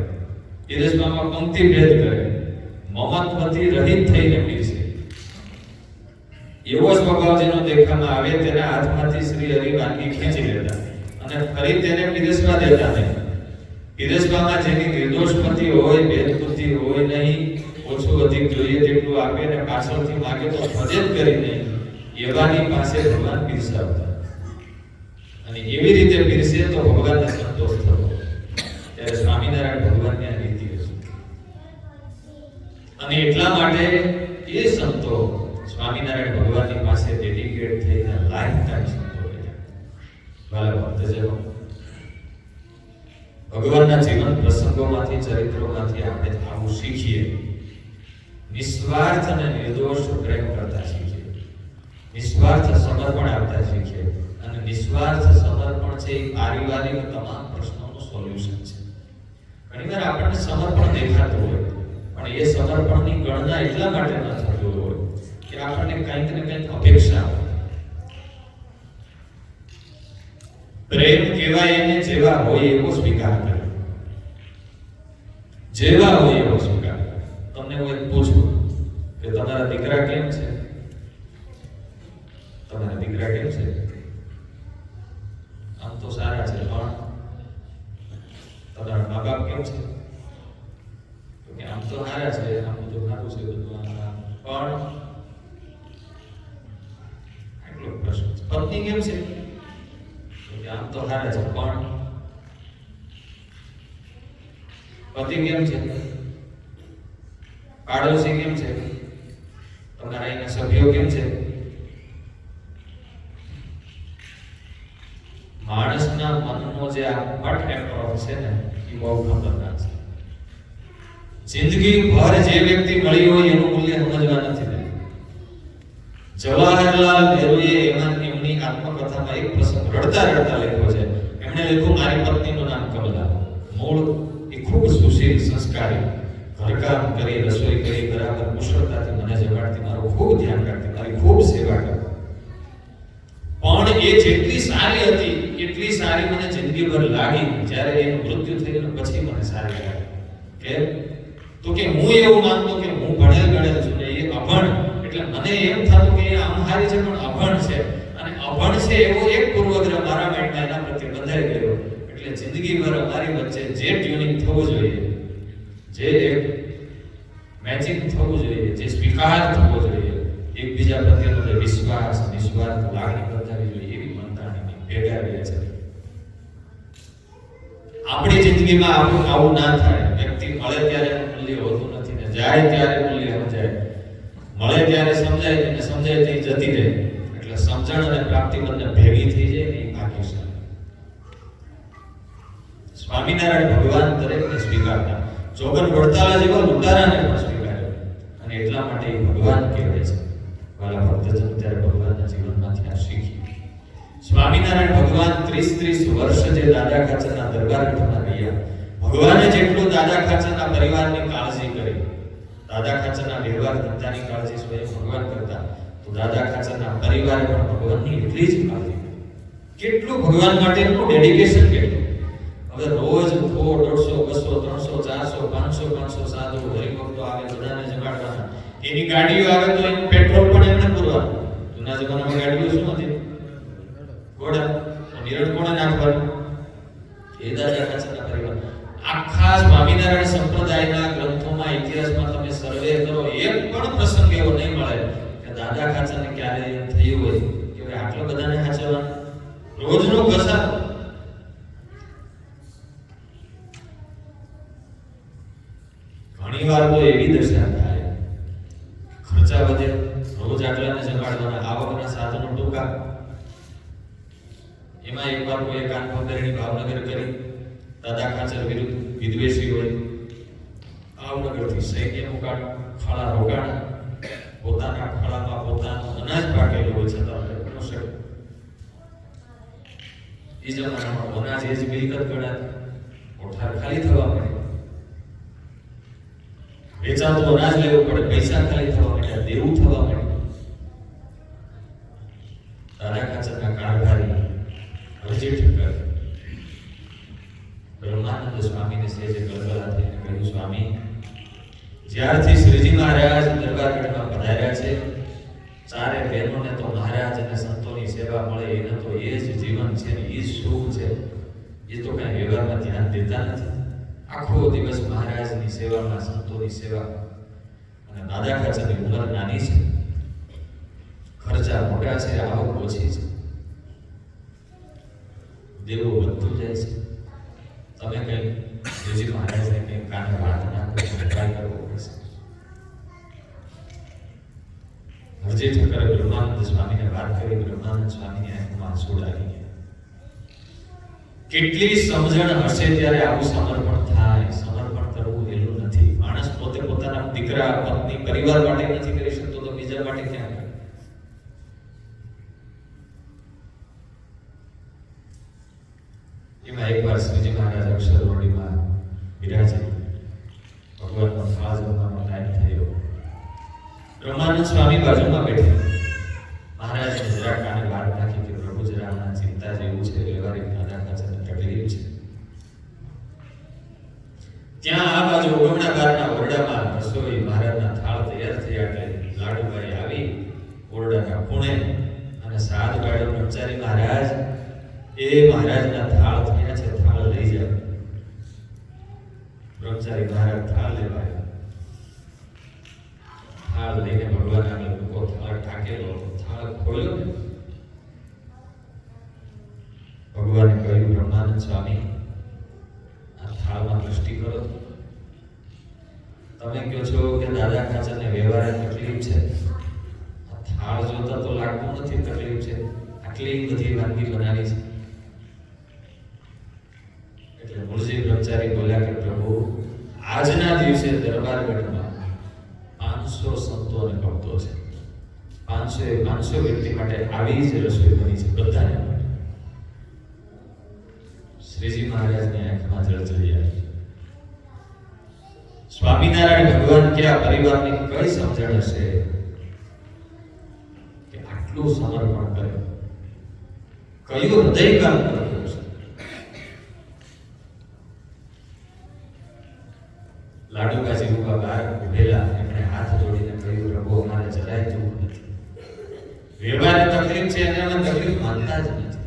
પીરસવામાં પંક્તિ ભેદ કરે, મમત્વથી રહિત થઈને પીરસે. એવો સ્વભાવ જેનો દેખામાં આવે તેના હાથમાંથી શ્રી હરિ વાનગી ખેંચી લેતા અને ફરી તેને પીરસવા દેતા નહીં. પીરસવામાં જેની નિર્દોષમતિ હોય, ભેદબુદ્ધિ હોય નહીં, ઓછું અધિક જોઈએ તેટલું આપે ને પાછળથી માગે તો ફજેત કરી નહીં, એવાની પાસે ભગવાન પીરસાવતા. અને એવી રીતે પીરસે તો ભગવાનને સંતોષ થતો. ત્યારે સ્વામિનારાયણ ભગવાનની આ રીતિ હતી. અને એટલા માટે એ સંતો સ્વામિનારાયણ ભગવાનની પાસે ડેડિકેટ થઈને લાઈફ ટાઈમ સંતો રહ્યા. વાલા ભક્તજનો, ભગવાનના જીવન પ્રસંગોમાંથી, ચરિત્રોમાંથી આપણે આવું શીખીએ. નિસ્વાર્થ અને નિર્દોષ પ્રેમ કરતા શીખીએ, નિસ્વાર્થ સમર્પણ આપતા શીખીએ. અને નિસ્વાર્થ સમર્પણ છે એ પારિવારિક તમામ પ્રશ્નોનું સોલ્યુશન છે. ઘણીવાર આપણને સમર્પણ દેખાતું હોય પણ એ સમર્પણની ગણના એટલા માટે ન થતું હોય કે આપણને કંઈક ને કંઈક અપેક્ષા હોય. પ્રેમ કહેવાય એને જેવા હોય એવો સ્વીકાર કરે, જેવા હોય એવો સ્વીકાર કરે. તમને હું પૂછું કે તમારા દીકરા કેમ છે? તમારા દીકરા કેમ છે? આમ તો સારા છે, પણ તમારા મા બાપ કેમ છે? કે આમ તો સારા છે, આમ બધું સારું છે, બધું પણ એટલો પ્રશ્ન છે. પત્ની કેમ છે? કે આમ તો સારા છે, પણ પતિ કેમ છે? પાડોશી કેમ છે? તમારા એના સભ્યો કેમ છે? માણસના મનનો જે આ પટ એપ્રોચ છે ને એ બહુ ખતરનાક છે. જિંદગી ભર જે વ્યક્તિ મળી હોય એનું મૂલ્ય સમજવા નથી દેતું. જવાહરલાલ નહેરુએ એમની આત્મકથામાં એક પ્રસંગ રડતા લખ્યો છે. એમણે લખ્યું, મારી પત્નીનું નામ કમલા, મૂળ એ ખૂબ સુશીલ, સંસ્કારી, ઘરકામ કરી, રસોઈ કરી, બરાબર કુશળતાથી મને જમાડતી, મારું ખૂબ ધ્યાન રાખતી, મારી ખૂબ સેવા કરતી. પણ એ જેટલી સારી હતી એટલી સારી મને જિંદગીભર લાગી જ્યારે એનું મૃત્યુ થયું પછી મને સારી લાગી. કેમ? તો કે હું એવું માનતો કે હું ભણેલ ગણેલ છું ને એ અભણ, એટલે મને એમ થતું કે એ આમ હારી છે પણ અભણ છે, અને અને અભણ છે એવો એક પૂર્વગ્રહ મારા માઇન્ડમાં એના પ્રત્યે બંધાઈ ગયો, એટલે જિંદગીભર અમારી વચ્ચે જે ટ્યુનિંગ થવું જોઈએ, જે એક મેચિંગ થવું જોઈએ, જે સ્વીકાર થવો જોઈએ, એકબીજા પ્રત્યેનો જે વિશ્વાસ, નિસ્વાર્થ લાગણી બંધાવી જોઈએ, એવી મંત્રાણી ભેગા રહે છે. આપણી જિંદગીમાં આવું ના થાય. વ્યક્તિ મળે ત્યારે મૂલ્ય હોતું નથી ને જાય ત્યારે મૂલ્ય સમજાય. મળે ત્યારે સમજાય ને સમજાય તે જતી રહે. એટલે સમજણ અને પ્રાપ્તિ બંને ભેગી થઈ જાય ને એ ભાગ્યશાળી. સ્વામિનારાયણ ભગવાન દરેકને સ્વીકારતા, જોગન વડતાલા જેવા લૂંટારાને પણ સ્વીકાર્યો, અને એટલા માટે એ ભગવાન કહેવાય છે. વાલા ભક્તજન ત્યારે ભગવાનના જીવનમાંથી આ શીખી. સ્વામિનારાયણ ભગવાન 30 વર્ષ જે દાદા ખાચરના દરબારમાં રહ્યા, ભગવાને જેટલું દાદા ખાચરના પરિવારની કાળજી કરી, દાદા ખાચરના વ્યવહાર ધંધાની કાળજી સ્વયં ભગવાન કરતા, તો દાદા ખાચરના પરિવારે પણ ભગવાનની એટલી જ કાળજી કરી. કેટલું ભગવાન માટેનું ડેડિકેશન કેટલું. હવે રોજ 100, 150, 200, 300, 400, 500 સાધુ હરિભક્તો આવે, બધાને જગાડવાના. એની ગાડીઓ આવે તો એનું પેટ્રોલ પણ એમને પૂરવાનું. જૂના જમાનામાં ગાડીઓ શું હતી? ઘોડા. નિરણ કોણે નાખવાનું? એ દાદા ખાચરના પરિવાર. આખા સ્વામિનારાયણ સંપ્રદાયના ગ્રંથોમાં, ઇતિહાસમાં તમે સર્વે કરો, એક પણ પ્રસંગ એવો નહીં મળે કે દાદા ખાચરને ક્યારે એમ થયું હોય કે હવે આટલો બધાને સાચવવાનું. રોજનો ઘસારો. ઘણીવાર તો એવી દશા થાય, ખર્ચા વધે, રોજ આટલાને જગાડવાના, આવકના સાધનો ટૂંકા. એમાં એકવાર કોઈ કાન પંદરની ભાવનગર કરી, દાદા ખાચર વિરુદ્ધ વિદ્વેષી હોય, ભાવનગરથી સૈન્ય મુકાણ, ખાડા રોકાણ, પોતાના ખાડામાં પોતાનું અનાજ પાકેલું હોય છતાં એ જમાનામાં અનાજ એ જ મિલકત ગણાતી. કોઠાર ખાલી થવા પડે, વેચાતું અનાજ લેવું પડે, પૈસા ખાલી થવા માંડ્યા, દેવું થવા માંડ્યું. દાદા ખાચરના કારભારી હરજી ઠક્કર બ્રહ્માનંદ સ્વામીને સેજે ગળગળા થઈને કહ્યું, સ્વામી, જ્યારથી શ્રીજી મહારાજ દરબારગઢમાં પધાર્યા છે, ચારે બહેનોને તો મહારાજ અને સંતોની સેવા મળે, એને તો એ જ જીવન છે ને એ જ સુખ છે. એ તો કઈ વ્યવહારમાં ધ્યાન દેતા નથી. આખો દિવસ મહારાજની સેવામાં, સંતોની સેવા. અને દાદા ખાચરની ઉંમર નાની છે, ખર્ચા મોટા છે, આવક ઓછી છે, દેવો વધતું જાય છે. તમે કઈ શ્રીજી મહારાજને કઈ કાને વાત નાખો, ટ્રાય કરવો પડશે. હરજી ઠક્કરે બ્રહ્માનંદ સ્વામીને વાત કરી. બ્રહ્માનંદ સ્વામીની આંખમાં આંસુ આવી ગયા. કેટલી સમજણ હશે ત્યારે આવું સમર્પણ થાય. સમર્પણ કરવું એલું નથી. માણસ પોતે પોતાના દીકરા, પત્ની, પરિવાર માટે નથી કરી શકતો તો બીજા માટે ક્યાં કરે? એમાં એકવાર શ્રીજી મહારાજ અક્ષરવડીમાં બિરાજે, ભગવાનનો થાળ જમવાનો ટાઈમ થયો. બ્રહ્માનંદ સ્વામી બાજુમાં બેઠા. મહારાજે જરા કાને વાત નાખી કે પ્રભુ જરા હમણાં ચિંતા જેવું છે, વ્યવહારિક દાદા ખાચરને તકલીફ છે. ત્યાં આ બાજુ ઓગમણા બારના ઓરડામાં રસોઈ, મહારાજના થાળ તૈયાર થયા એટલે લાડુભાઈ આવી ઓરડાના ખૂણે અને સાદ પાડ્યો, બ્રહ્મચારી મહારાજ, એ મહારાજના થાળ થયા છે, થાળ લઈ જાઓ. બ્રહ્મચારી મહારાજ થાળ લેવા આવ્યા. થાળ લઈને ભગવાન આગળ મૂકો. થાળ ઢાંકેલો, થાળ ખોલ્યો ને ભગવાને કહ્યું, બ્રહ્માનંદ સ્વામી, આ થાળમાં દ્રષ્ટિ કરો. તમે કહો છો કે દાદા ખાચરને વ્યવહારે તકલીફ છે. આ થાળ જોતા તો લાગતું નથી તકલીફ છે. આટલી બધી વાનગી બનાવી છે. એટલે મૂળજી બ્રહ્મચારી બોલ્યા કે પ્રભુ, આજના દિવસે દરબારગઢમાં 500 સંતો અને ભક્તો છે. 500 વ્યક્તિ માટે આવી જ રસોઈ બની છે, બધાને. શ્રીજી મહારાજની આંખમાં જળજળી આવી. સ્વામિનારાયણ ભગવાન કે આ પરિવારની કઈ સમજણ હશે કે આટલું સમર્પણ કરે? કયું હૃદય કામ કરતું હશે? લાડુબાજી રૂપા બહાર ઉભેલા, એમણે હાથ જોડીને કહ્યું, પ્રભુ, અમારે જરાય દુઃખ નથી. વ્યવહારે તકલીફ તકલીફ છે એને અમે તકલીફ માનતા જ નથી.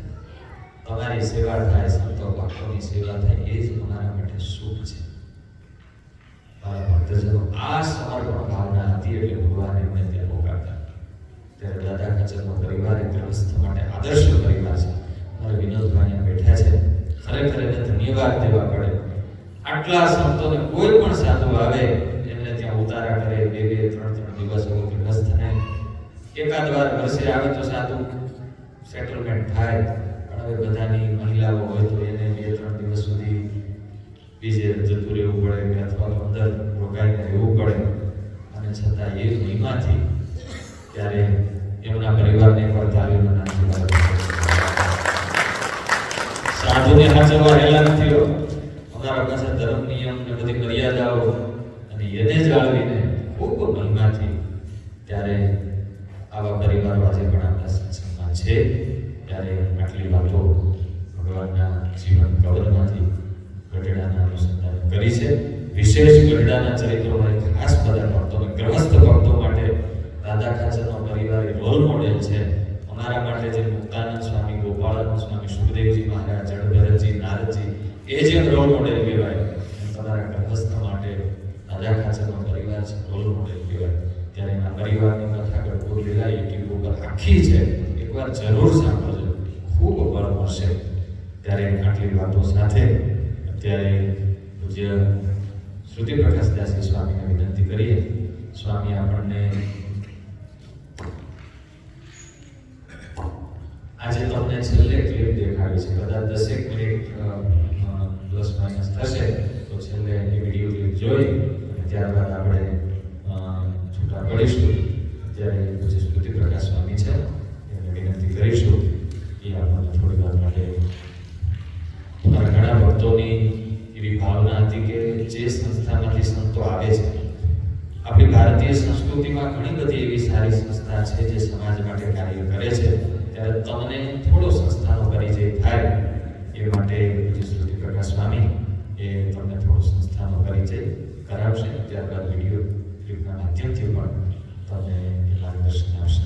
તમારી સેવા થાય, સંતો ભક્તોની સેવા થાય, એ જ અમારા માટે સુખ છે. મારા ભક્તજનો આ સમર્પણ ભાવના હતી એટલે ભગવાન એમને ત્યાં પોકારતા. ત્યારે દાદા ખચરનો પરિવાર એ ગ્રહસ્થ માટે આદર્શ પરિવાર છે. મારા વિનોદભાઈ બેઠા છે, ખરેખર એને ધન્યવાદ દેવા પડે. આટલા સંતોને કોઈ પણ સાધુ આવે એમને ત્યાં ઉતારા કરે, 2-2, 3-3 દિવસ ગ્રહસ્થને એકાદ વાર વર્ષે આવે તો સાધુ સેટલમેન્ટ થાય. પણ હવે બધાની મહિલાઓ હોય તો એને 2-3 દિવસ સુધી બીજે જતું રહેવું પડે કે અથવા તો અંદર રોકાઈને રહેવું પડે. અને છતાં એ મહિમાથી ત્યારે એમના પરિવારને પણ તાલીમનો નામ સાધુને હાચવવા હેલા નથી હો. અમારા પાસે ધર્મ નિયમ ને બધી મર્યાદાઓ અને એને જાળવીને ખૂબ મહિમાથી ત્યારે આવા પરિવારો આજે પણ આપણા સત્સંગમાં છે. ત્યારે આટલી વાતો ભગવાનના જીવન કવરમાંથી ગઢડાના અનુસંધાન કરી છે. વિશેષ ગઢડાના ચરિત્રોમાં ખાસ બધા ભક્તો ગ્રહસ્થ ભક્તો માટે દાદા ખાચરનો પરિવાર એ રોલ મોડેલ છે. અમારા માટે જે મુક્તાનંદ સ્વામી, ગોપાળાનંદ સ્વામી, સુખદેવજી મહારાજ, જડભરતજી, નારદજી એ જે રોલ મોડેલ કહેવાય, તમારા ગ્રહસ્થ માટે દાદા ખાચરનો પરિવાર છે રોલ મોડેલ કહેવાય. ત્યારે એના પરિવારની કથા ગઢપુર લીલા યુટ્યુબ ઉપર આખી છે, એકવાર જરૂર સાંભળજો, ખૂબ બળ મળશે. ત્યારે આટલી વાતો સાથે અત્યારે પૂજ્ય શ્રુતિ પ્રકાશદાસજી સ્વામીને વિનંતી કરીએ. સ્વામી આપણને આજે તમને છેલ્લે ક્લિપ દેખાડી છે, કદાચ 10 મિનિટ પ્લસ માઇનસ થશે તો છેલ્લે એ વિડીયો ક્લિપ જોઈ અને ત્યારબાદ આપણે છૂટા પડીશું. ત્યારે પૂજ્ય શ્રુતિ પ્રકાશ સ્વામી છે એને વિનંતી કરીશું એ આપણને થોડી વાર માટે. મારા ઘણા ભક્તોની એવી ભાવના હતી કે જે સંસ્થામાંથી સંતો આવે છે, આપણી ભારતીય સંસ્કૃતિમાં ઘણી બધી એવી સારી સંસ્થા છે જે સમાજ માટે કાર્ય કરે છે. ત્યારે તમને થોડો સંસ્થાનો પરિચય થાય એ માટે પૂજ્ય શ્રુતિ પ્રકાશ સ્વામી એ તમને થોડો સંસ્થાનો પરિચય કરાવશે. ત્યારબાદ વિડીયો ક્લિપના માધ્યમથી પણ તમને માર્ગદર્શન આપશે.